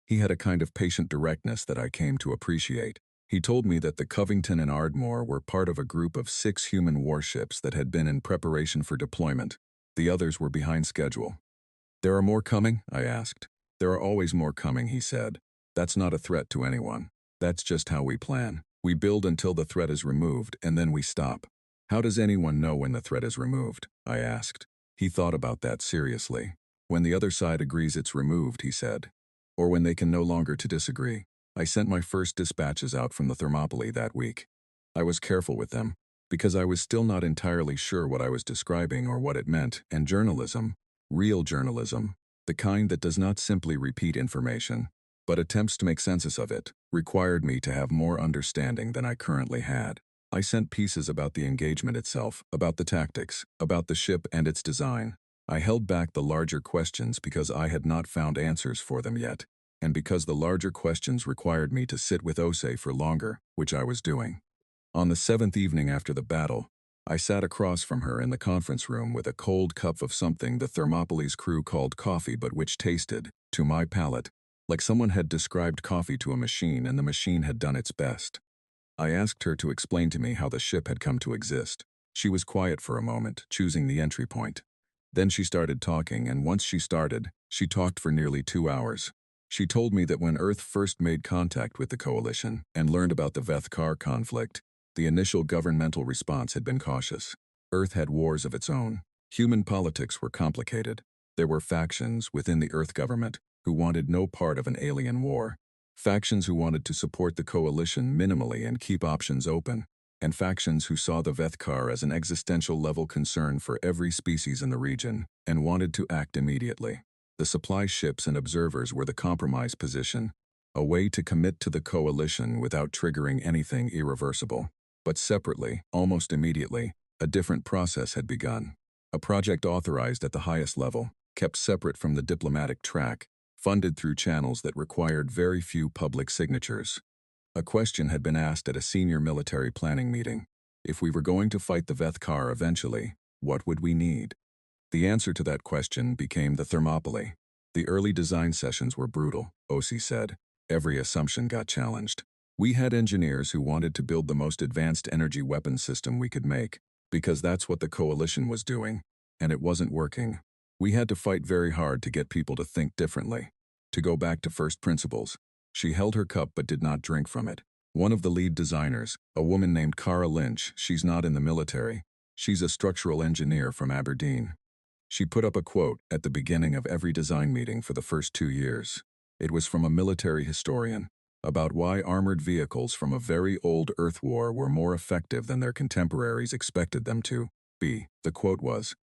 He had a kind of patient directness that I came to appreciate. He told me that the Covington and Ardmore were part of a group of 6 human warships that had been in preparation for deployment. The others were behind schedule. "There are more coming?" I asked. "There are always more coming," he said. "That's not a threat to anyone. That's just how we plan. We build until the threat is removed, and then we stop." "How does anyone know when the threat is removed?" I asked. He thought about that seriously. "When the other side agrees it's removed," he said. "Or when they can no longer to disagree." I sent my first dispatches out from the Thermopylae that week. I was careful with them, because I was still not entirely sure what I was describing or what it meant, and journalism, real journalism, the kind that does not simply repeat information, but attempts to make sense of it, required me to have more understanding than I currently had. I sent pieces about the engagement itself, about the tactics, about the ship and its design. I held back the larger questions because I had not found answers for them yet, and because the larger questions required me to sit with Ose for longer, which I was doing. On the 7th evening after the battle, I sat across from her in the conference room with a cold cup of something the Thermopylae's crew called coffee but which tasted, to my palate, like someone had described coffee to a machine and the machine had done its best. I asked her to explain to me how the ship had come to exist. She was quiet for a moment, choosing the entry point. Then she started talking, and once she started, she talked for nearly 2 hours. She told me that when Earth first made contact with the Coalition and learned about the Vethkar conflict, the initial governmental response had been cautious. Earth had wars of its own. Human politics were complicated. There were factions within the Earth government who wanted no part of an alien war. Factions who wanted to support the Coalition minimally and keep options open, and factions who saw the Vethkar as an existential-level concern for every species in the region and wanted to act immediately. The supply ships and observers were the compromise position, A way to commit to the coalition without triggering anything irreversible. But separately, almost immediately, a different process had begun. A project authorized at the highest level, kept separate from the diplomatic track, funded through channels that required very few public signatures. A question had been asked at a senior military planning meeting. If we were going to fight the Vethkar eventually, what would we need? The answer to that question became the Thermopylae. The early design sessions were brutal, OC said. Every assumption got challenged. We had engineers who wanted to build the most advanced energy weapons system we could make, because that's what the coalition was doing, and it wasn't working. We had to fight very hard to get people to think differently, to go back to first principles. She held her cup but did not drink from it. One of the lead designers, a woman named Cara Lynch, she's not in the military. She's a structural engineer from Aberdeen. She put up a quote at the beginning of every design meeting for the first 2 years. It was from a military historian, about why armored vehicles from a very old Earth war were more effective than their contemporaries expected them to be. The quote was,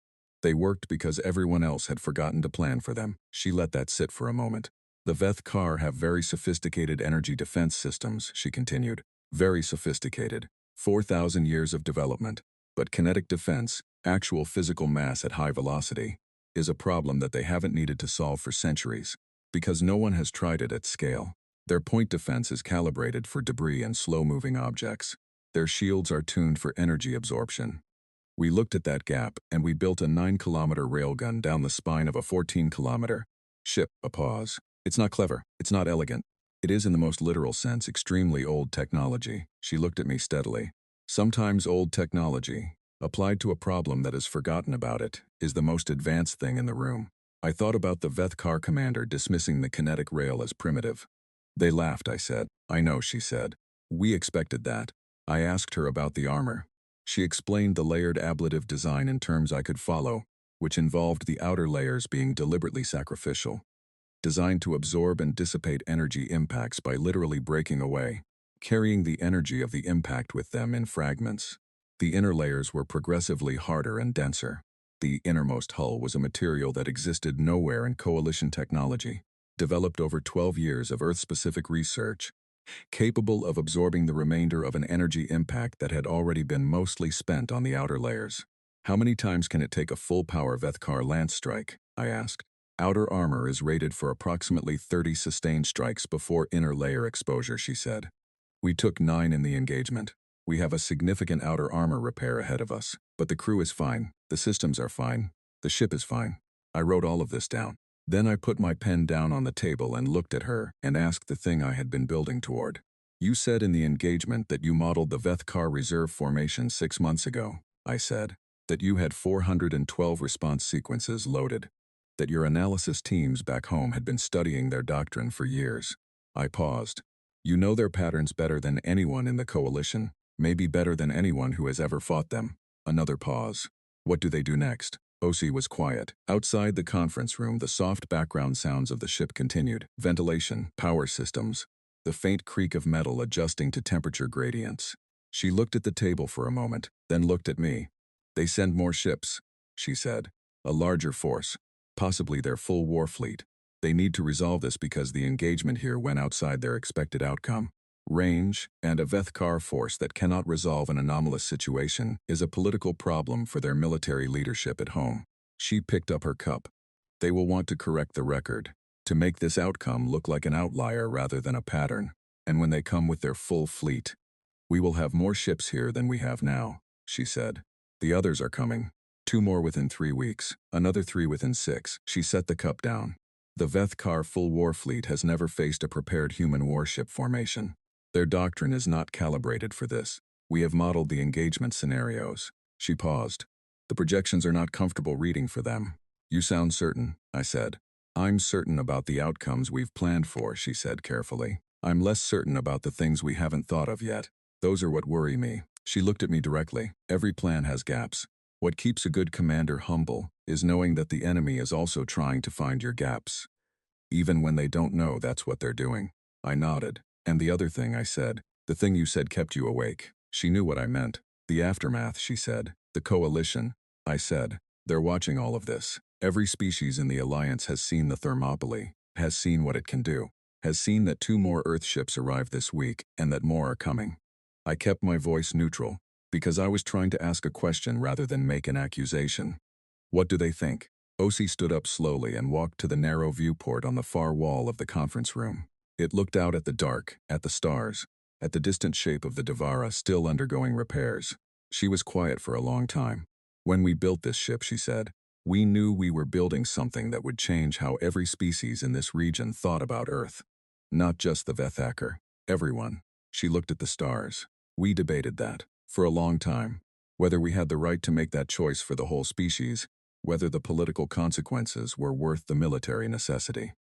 "They worked because everyone else had forgotten to plan for them." She let that sit for a moment. "The Veth-Kar have very sophisticated energy defense systems," she continued. "Very sophisticated. 4,000 years of development. But kinetic defense, actual physical mass at high velocity, is a problem that they haven't needed to solve for centuries, because no one has tried it at scale. Their point defense is calibrated for debris and slow-moving objects. Their shields are tuned for energy absorption. We looked at that gap, and we built a 9-kilometer railgun down the spine of a 14-kilometer ship." A pause. "It's not clever. It's not elegant. It is in the most literal sense extremely old technology." She looked at me steadily. "Sometimes old technology, applied to a problem that is forgotten about it, is the most advanced thing in the room." I thought about the Veth-Kar commander dismissing the kinetic rail as primitive. "They laughed," I said. "I know," she said. "We expected that." I asked her about the armor. She explained the layered ablative design in terms I could follow, which involved the outer layers being deliberately sacrificial, designed to absorb and dissipate energy impacts by literally breaking away, carrying the energy of the impact with them in fragments. The inner layers were progressively harder and denser. The innermost hull was a material that existed nowhere in coalition technology, developed over 12 years of Earth-specific research, capable of absorbing the remainder of an energy impact that had already been mostly spent on the outer layers. "How many times can it take a full-power Veth-Kar lance strike?" I asked. "Outer armor is rated for approximately 30 sustained strikes before inner layer exposure," she said. "We took 9 in the engagement. We have a significant outer armor repair ahead of us, but the crew is fine, the systems are fine, the ship is fine." I wrote all of this down. Then I put my pen down on the table and looked at her and asked the thing I had been building toward. "You said in the engagement that you modeled the Veth-Kar reserve formation 6 months ago," I said. "That you had 412 response sequences loaded. That your analysis teams back home had been studying their doctrine for years." I paused. "You know their patterns better than anyone in the coalition, maybe better than anyone who has ever fought them." Another pause. "What do they do next?" OC was quiet. Outside the conference room, the soft background sounds of the ship continued. Ventilation, power systems, the faint creak of metal adjusting to temperature gradients. She looked at the table for a moment, then looked at me. "They send more ships," she said. "A larger force, possibly their full war fleet. They need to resolve this because the engagement here went outside their expected outcome. Range, and a Veth-Kar force that cannot resolve an anomalous situation is a political problem for their military leadership at home." She picked up her cup. "They will want to correct the record, to make this outcome look like an outlier rather than a pattern. And when they come with their full fleet, we will have more ships here than we have now," she said. "The others are coming. 2 more within 3 weeks, another 3 within 6. She set the cup down. "The Veth-Kar full war fleet has never faced a prepared human warship formation. Their doctrine is not calibrated for this. We have modeled the engagement scenarios." She paused. "The projections are not comfortable reading for them." "You sound certain," I said. "I'm certain about the outcomes we've planned for," she said carefully. "I'm less certain about the things we haven't thought of yet. Those are what worry me." She looked at me directly. "Every plan has gaps. What keeps a good commander humble is knowing that the enemy is also trying to find your gaps, even when they don't know that's what they're doing." I nodded. "And the other thing," I said, "the thing you said kept you awake." She knew what I meant. "The aftermath," she said. "The coalition." I said. "They're watching all of this. Every species in the Alliance has seen the Thermopylae, has seen what it can do. has seen that 2 more Earth ships arrived this week and that more are coming. I kept my voice neutral, because I was trying to ask a question rather than make an accusation. What do they think? Osi stood up slowly and walked to the narrow viewport on the far wall of the conference room. It looked out at the dark, at the stars, at the distant shape of the Devara still undergoing repairs. She was quiet for a long time. When we built this ship, she said, we knew we were building something that would change how every species in this region thought about Earth. Not just the Vethaker, everyone. She looked at the stars. We debated that, for a long time, whether we had the right to make that choice for the whole species, whether the political consequences were worth the military necessity.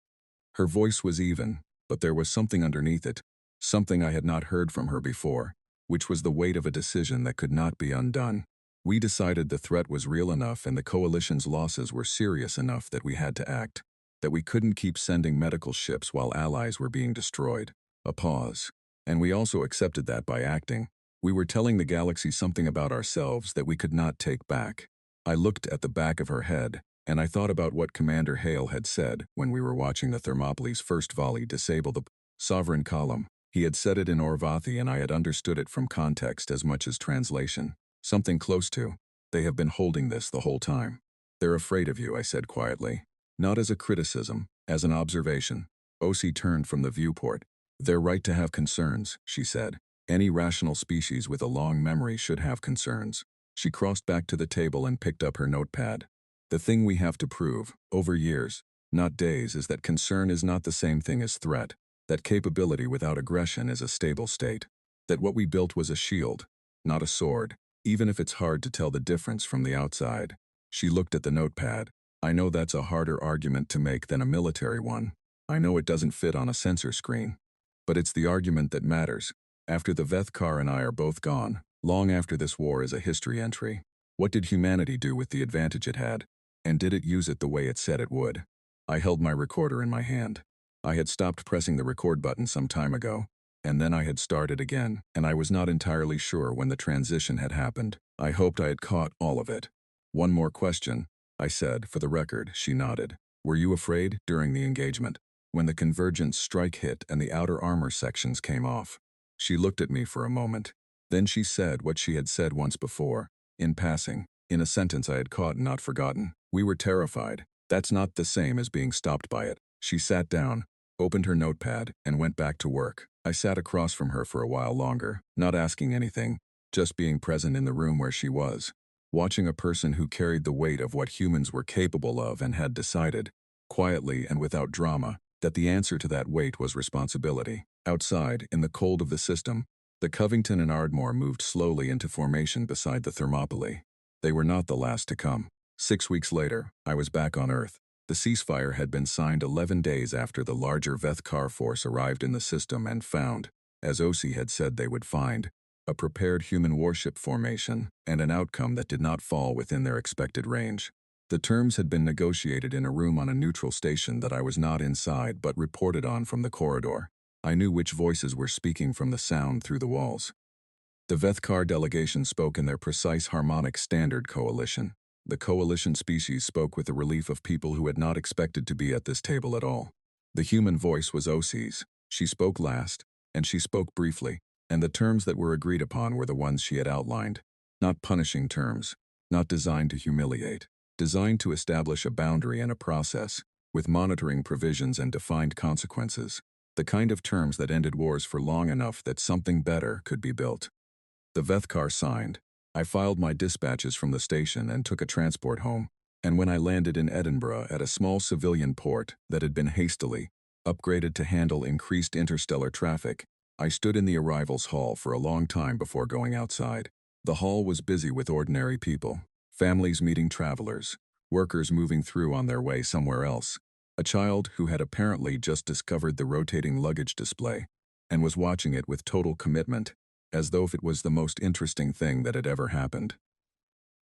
Her voice was even, but there was something underneath it, something I had not heard from her before, which was the weight of a decision that could not be undone. We decided the threat was real enough and the coalition's losses were serious enough that we had to act, that we couldn't keep sending medical ships while allies were being destroyed. A pause. And we also accepted that by acting, we were telling the galaxy something about ourselves that we could not take back. I looked at the back of her head, and I thought about what Commander Hale had said when we were watching the Thermopylae's first volley disable the sovereign column. He had said it in Orvathi and I had understood it from context as much as translation. Something close to, they have been holding this the whole time. They're afraid of you, I said quietly. Not as a criticism, as an observation. Osi turned from the viewport. They're right to have concerns, she said. Any rational species with a long memory should have concerns. She crossed back to the table and picked up her notepad. The thing we have to prove, over years, not days, is that concern is not the same thing as threat, that capability without aggression is a stable state, that what we built was a shield, not a sword, even if it's hard to tell the difference from the outside. She looked at the notepad. I know that's a harder argument to make than a military one. I know it doesn't fit on a sensor screen. But it's the argument that matters. After the Vethkar and I are both gone, long after this war is a history entry, what did humanity do with the advantage it had? And did it use it the way it said it would? I held my recorder in my hand. I had stopped pressing the record button some time ago, and then I had started again, and I was not entirely sure when the transition had happened. I hoped I had caught all of it. One more question, I said, for the record. She nodded. Were you afraid during the engagement, when the convergent strike hit and the outer armor sections came off? She looked at me for a moment. Then she said what she had said once before, in passing, in a sentence I had caught and not forgotten. We were terrified. That's not the same as being stopped by it. She sat down, opened her notepad, and went back to work. I sat across from her for a while longer, not asking anything, just being present in the room where she was, watching a person who carried the weight of what humans were capable of and had decided, quietly and without drama, that the answer to that weight was responsibility. Outside, in the cold of the system, the Covington and Ardmore moved slowly into formation beside the Thermopylae. They were not the last to come. 6 weeks later, I was back on Earth. The ceasefire had been signed 11 days after the larger Vethkar force arrived in the system and found, as Osi had said they would find, a prepared human warship formation and an outcome that did not fall within their expected range. The terms had been negotiated in a room on a neutral station that I was not inside but reported on from the corridor. I knew which voices were speaking from the sound through the walls. The Vethkar delegation spoke in their precise harmonic standard coalition. The coalition species spoke with the relief of people who had not expected to be at this table at all. The human voice was Osi's. She spoke last, and she spoke briefly, and the terms that were agreed upon were the ones she had outlined. Not punishing terms, not designed to humiliate, designed to establish a boundary and a process, with monitoring provisions and defined consequences, the kind of terms that ended wars for long enough that something better could be built. The Vethkar signed. I filed my dispatches from the station and took a transport home, and when I landed in Edinburgh at a small civilian port that had been hastily upgraded to handle increased interstellar traffic, I stood in the arrivals hall for a long time before going outside. The hall was busy with ordinary people, families meeting travelers, workers moving through on their way somewhere else, a child who had apparently just discovered the rotating luggage display and was watching it with total commitment, as though it was the most interesting thing that had ever happened.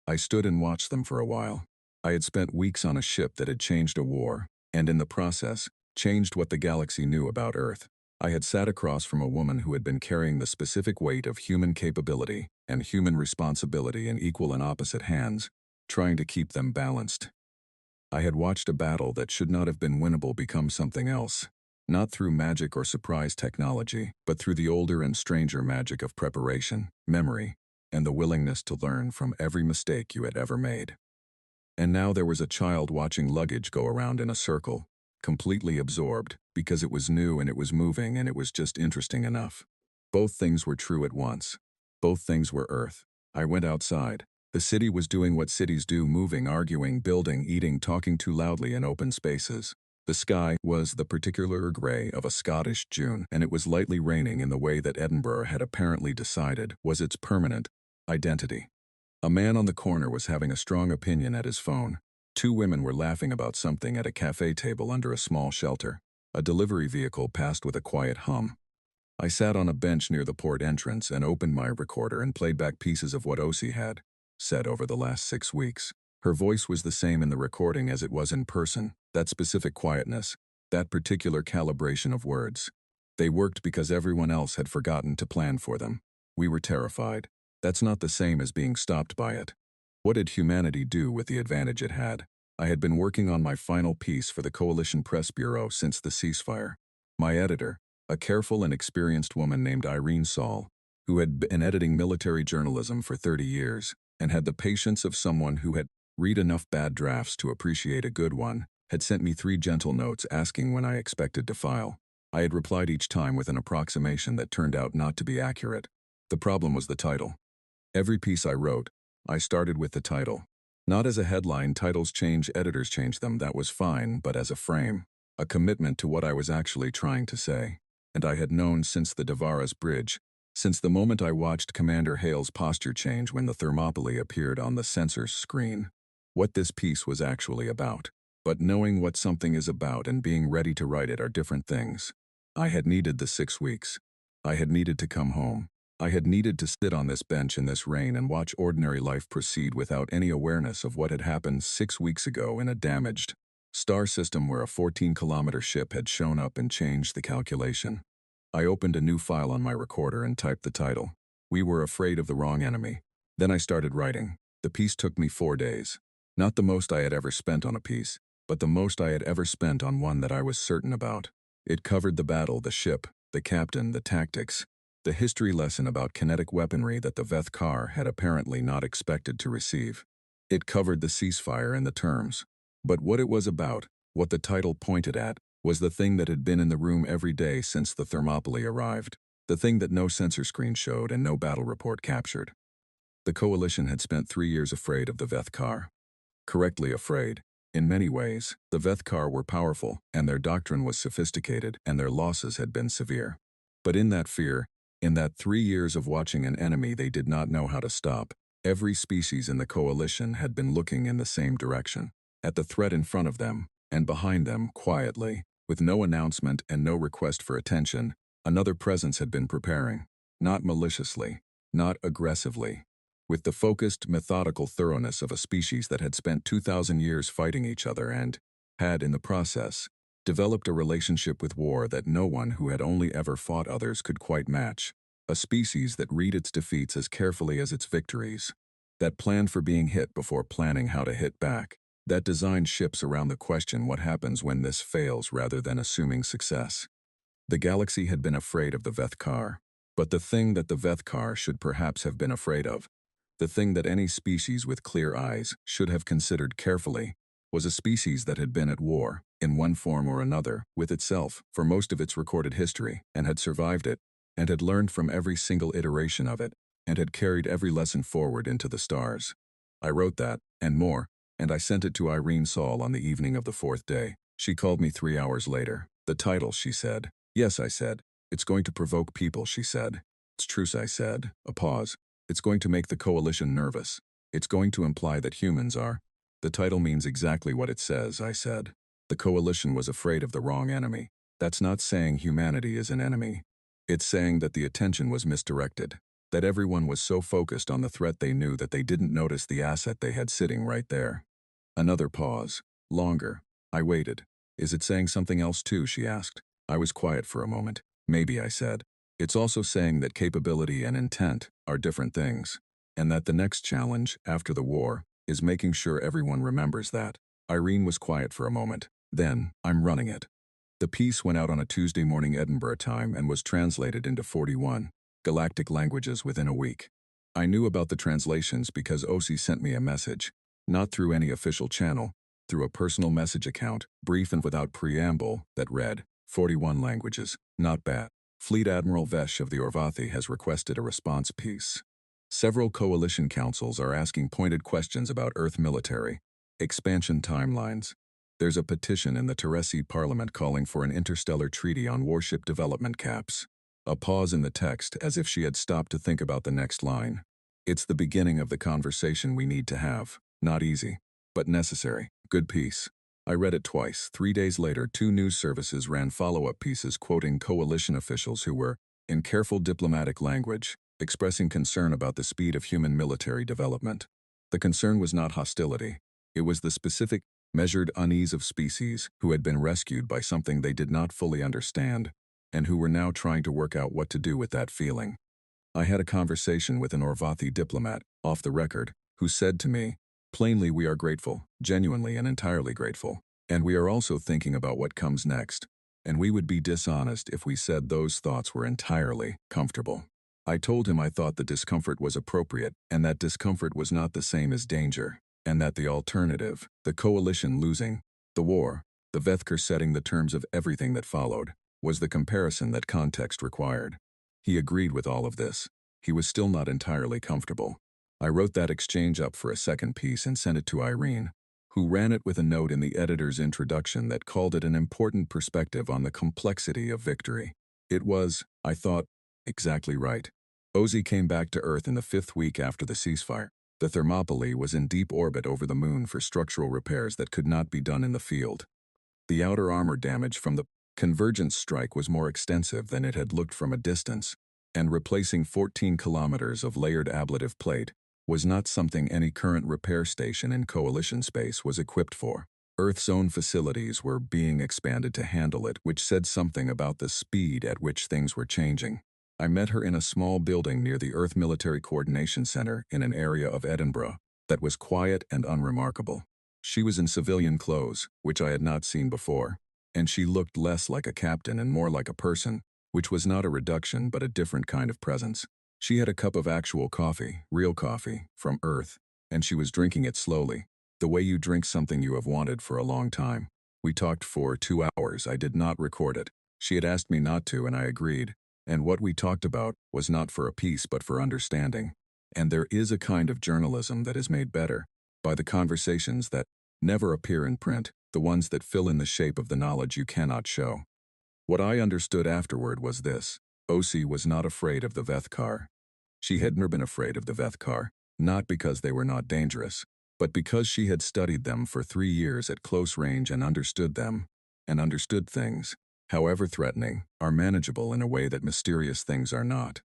I stood and watched them for a while. I had spent weeks on a ship that had changed a war, and in the process, changed what the galaxy knew about Earth. I had sat across from a woman who had been carrying the specific weight of human capability and human responsibility in equal and opposite hands, trying to keep them balanced. I had watched a battle that should not have been winnable become something else. Not through magic or surprise technology, but through the older and stranger magic of preparation, memory, and the willingness to learn from every mistake you had ever made. And now there was a child watching luggage go around in a circle, completely absorbed, because it was new and it was moving and it was just interesting enough. Both things were true at once. Both things were Earth. I went outside. The city was doing what cities do, moving, arguing, building, eating, talking too loudly in open spaces. The sky was the particular grey of a Scottish June, and it was lightly raining in the way that Edinburgh had apparently decided was its permanent identity. A man on the corner was having a strong opinion at his phone. Two women were laughing about something at a cafe table under a small shelter. A delivery vehicle passed with a quiet hum. I sat on a bench near the port entrance and opened my recorder and played back pieces of what Osi had said over the last 6 weeks. Her voice was the same in the recording as it was in person, that specific quietness, that particular calibration of words. They worked because everyone else had forgotten to plan for them. We were terrified. That's not the same as being stopped by it. What did humanity do with the advantage it had? I had been working on my final piece for the Coalition Press Bureau since the ceasefire. My editor, a careful and experienced woman named Irene Saul, who had been editing military journalism for 30 years and had the patience of someone who had read enough bad drafts to appreciate a good one, had sent me 3 gentle notes asking when I expected to file. I had replied each time with an approximation that turned out not to be accurate. The problem was the title. Every piece I wrote, I started with the title. Not as a headline, titles change, editors change them, that was fine, but as a frame, a commitment to what I was actually trying to say. And I had known since the Devara's Bridge, since the moment I watched Commander Hale's posture change when the Thermopylae appeared on the censor's screen, what this piece was actually about. But knowing what something is about and being ready to write it are different things. I had needed the 6 weeks. I had needed to come home. I had needed to sit on this bench in this rain and watch ordinary life proceed without any awareness of what had happened 6 weeks ago in a damaged star system where a 14-kilometer ship had shown up and changed the calculation. I opened a new file on my recorder and typed the title. We were afraid of the wrong enemy. Then I started writing. The piece took me 4 days. Not the most I had ever spent on a piece, but the most I had ever spent on one that I was certain about. It covered the battle, the ship, the captain, the tactics, the history lesson about kinetic weaponry that the Veth Kar had apparently not expected to receive. It covered the ceasefire and the terms. But what it was about, what the title pointed at, was the thing that had been in the room every day since the Thermopylae arrived, the thing that no sensor screen showed and no battle report captured. The Coalition had spent 3 years afraid of the Veth Kar. Correctly afraid. In many ways, the Veth Kar were powerful, and their doctrine was sophisticated, and their losses had been severe. But in that fear, in that 3 years of watching an enemy they did not know how to stop, every species in the Coalition had been looking in the same direction, at the threat in front of them, and behind them, quietly, with no announcement and no request for attention, another presence had been preparing, not maliciously, not aggressively, with the focused, methodical thoroughness of a species that had spent 2,000 years fighting each other and had, in the process, developed a relationship with war that no one who had only ever fought others could quite match, a species that read its defeats as carefully as its victories, that planned for being hit before planning how to hit back, that designed ships around the question what happens when this fails rather than assuming success. The galaxy had been afraid of the Veth Kar, but the thing that the Veth Kar should perhaps have been afraid of, the thing that any species with clear eyes should have considered carefully, was a species that had been at war, in one form or another, with itself for most of its recorded history, and had survived it, and had learned from every single iteration of it, and had carried every lesson forward into the stars. I wrote that, and more, and I sent it to Irene Saul on the evening of the 4th day. She called me 3 hours later. The title, she said. Yes, I said. It's going to provoke people, she said. It's truce, I said. A pause. It's going to make the Coalition nervous. It's going to imply that humans are. The title means exactly what it says, I said. The Coalition was afraid of the wrong enemy. That's not saying humanity is an enemy. It's saying that the attention was misdirected, that everyone was so focused on the threat they knew that they didn't notice the asset they had sitting right there. Another pause. Longer. I waited. Is it saying something else too, she asked. I was quiet for a moment. Maybe, I said. It's also saying that capability and intent are different things, and that the next challenge, after the war, is making sure everyone remembers that. Irene was quiet for a moment. Then, I'm running it. The piece went out on a Tuesday morning Edinburgh time and was translated into 41 galactic languages within a week. I knew about the translations because OC sent me a message, not through any official channel, through a personal message account, brief and without preamble, that read, 41 languages, not bad. Fleet Admiral Vesh of the Orvathi has requested a response piece. Several coalition councils are asking pointed questions about Earth military, expansion timelines. There's a petition in the Teresi Parliament calling for an interstellar treaty on warship development caps. A pause in the text as if she had stopped to think about the next line. It's the beginning of the conversation we need to have. Not easy, but necessary. Good piece. I read it twice. 3 days later, 2 news services ran follow-up pieces quoting coalition officials who were, in careful diplomatic language, expressing concern about the speed of human military development. The concern was not hostility. It was the specific, measured unease of species who had been rescued by something they did not fully understand, and who were now trying to work out what to do with that feeling. I had a conversation with an Orvathi diplomat, off the record, who said to me, plainly, we are grateful, genuinely and entirely grateful, and we are also thinking about what comes next, and we would be dishonest if we said those thoughts were entirely comfortable. I told him I thought the discomfort was appropriate, and that discomfort was not the same as danger, and that the alternative, the coalition losing, the war, the Vethkar setting the terms of everything that followed, was the comparison that context required. He agreed with all of this. He was still not entirely comfortable. I wrote that exchange up for a second piece and sent it to Irene, who ran it with a note in the editor's introduction that called it an important perspective on the complexity of victory. It was, I thought, exactly right. Ozzy came back to Earth in the 5th week after the ceasefire. The Thermopylae was in deep orbit over the moon for structural repairs that could not be done in the field. The outer armor damage from the convergence strike was more extensive than it had looked from a distance, and replacing 14 kilometers of layered ablative plate was not something any current repair station in coalition space was equipped for. Earth's own facilities were being expanded to handle it, which said something about the speed at which things were changing. I met her in a small building near the Earth Military Coordination Center in an area of Edinburgh that was quiet and unremarkable. She was in civilian clothes, which I had not seen before, and she looked less like a captain and more like a person, which was not a reduction but a different kind of presence. She had a cup of actual coffee, real coffee, from Earth, and she was drinking it slowly, the way you drink something you have wanted for a long time. We talked for 2 hours. I did not record it. She had asked me not to, and I agreed. And what we talked about was not for a piece but for understanding. And there is a kind of journalism that is made better by the conversations that never appear in print, the ones that fill in the shape of the knowledge you cannot show. What I understood afterward was this. OC was not afraid of the Vethkar. She had never been afraid of the Vethkar, not because they were not dangerous, but because she had studied them for 3 years at close range and understood them, and understood things, however threatening, are manageable in a way that mysterious things are not.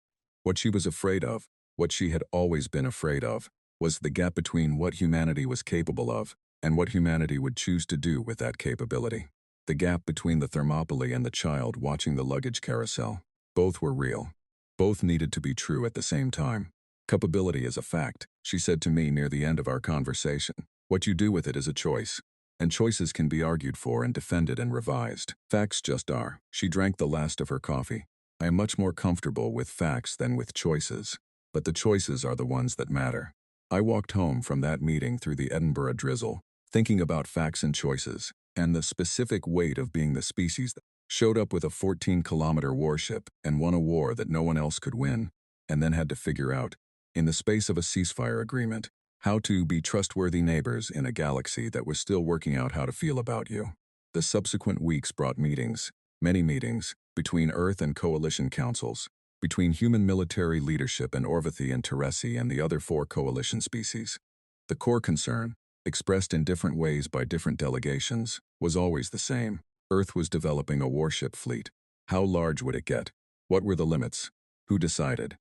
What she was afraid of, what she had always been afraid of, was the gap between what humanity was capable of and what humanity would choose to do with that capability. The gap between the Thermopylae and the child watching the luggage carousel. Both were real. Both needed to be true at the same time. Culpability is a fact, she said to me near the end of our conversation. What you do with it is a choice. And choices can be argued for and defended and revised. Facts just are. She drank the last of her coffee. I am much more comfortable with facts than with choices. But the choices are the ones that matter. I walked home from that meeting through the Edinburgh drizzle, thinking about facts and choices, and the specific weight of being the species that showed up with a 14-kilometer warship and won a war that no one else could win, and then had to figure out, in the space of a ceasefire agreement, how to be trustworthy neighbors in a galaxy that was still working out how to feel about you. The subsequent weeks brought meetings, many meetings, between Earth and coalition councils, between human military leadership and Orvathi and Teresi and the other 4 coalition species. The core concern, expressed in different ways by different delegations, was always the same. Earth was developing a warship fleet. How large would it get? What were the limits? Who decided?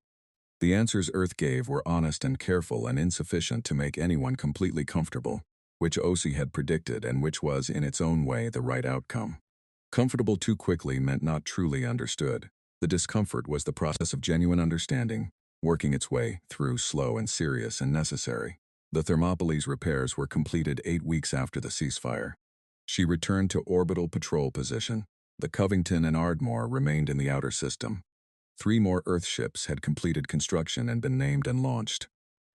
The answers Earth gave were honest and careful and insufficient to make anyone completely comfortable, which OC had predicted and which was, in its own way, the right outcome. Comfortable too quickly meant not truly understood. The discomfort was the process of genuine understanding, working its way through slow and serious and necessary. The Thermopylae's repairs were completed 8 weeks after the ceasefire. She returned to orbital patrol position. The Covington and Ardmore remained in the outer system. 3 more Earth ships had completed construction and been named and launched.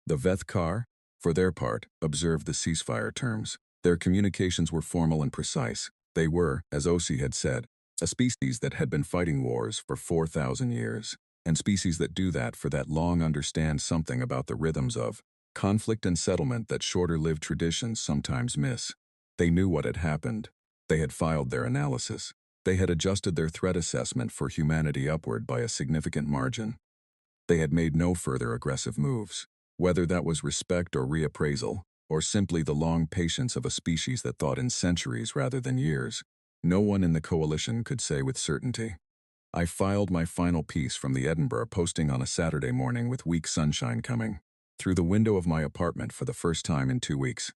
The Vethkar, for their part, observed the ceasefire terms. Their communications were formal and precise. They were, as Osi had said, a species that had been fighting wars for 4,000 years. And species that do that for that long understand something about the rhythms of conflict and settlement that shorter-lived traditions sometimes miss. They knew what had happened. They had filed their analysis. They had adjusted their threat assessment for humanity upward by a significant margin. They had made no further aggressive moves, whether that was respect or reappraisal, or simply the long patience of a species that thought in centuries rather than years. No one in the coalition could say with certainty. I filed my final piece from the Edinburgh posting on a Saturday morning with weak sunshine coming through the window of my apartment for the first time in 2 weeks.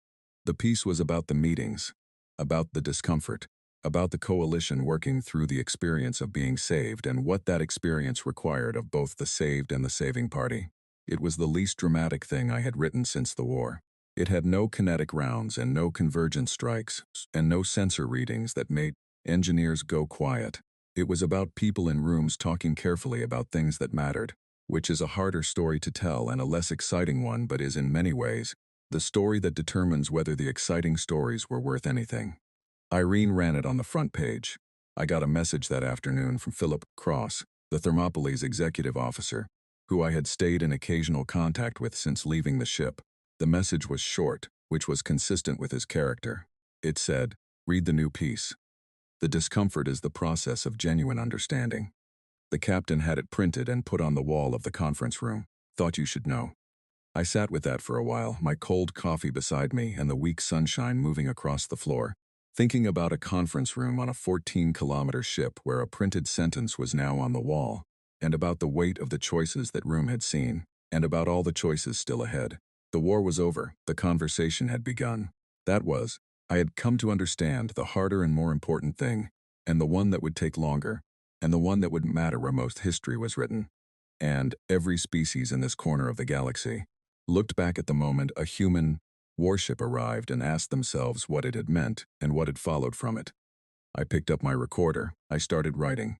The piece was about the meetings, about the discomfort, about the coalition working through the experience of being saved and what that experience required of both the saved and the saving party. It was the least dramatic thing I had written since the war. It had no kinetic rounds and no convergent strikes and no sensor readings that made engineers go quiet. It was about people in rooms talking carefully about things that mattered, which is a harder story to tell and a less exciting one, but is in many ways the story that determines whether the exciting stories were worth anything. Irene ran it on the front page. I got a message that afternoon from Philip Cross, the Thermopylae executive officer, who I had stayed in occasional contact with since leaving the ship. The message was short, which was consistent with his character. It said, "Read the new piece. The discomfort is the process of genuine understanding." The captain had it printed and put on the wall of the conference room. Thought you should know. I sat with that for a while, my cold coffee beside me and the weak sunshine moving across the floor, thinking about a conference room on a 14-kilometer ship where a printed sentence was now on the wall, and about the weight of the choices that room had seen, and about all the choices still ahead. The war was over, the conversation had begun. That was, I had come to understand the harder and more important thing, and the one that would take longer, and the one that would matter where most history was written. And every species in this corner of the galaxy looked back at the moment a human warship arrived and asked themselves what it had meant and what had followed from it. I picked up my recorder. I started writing.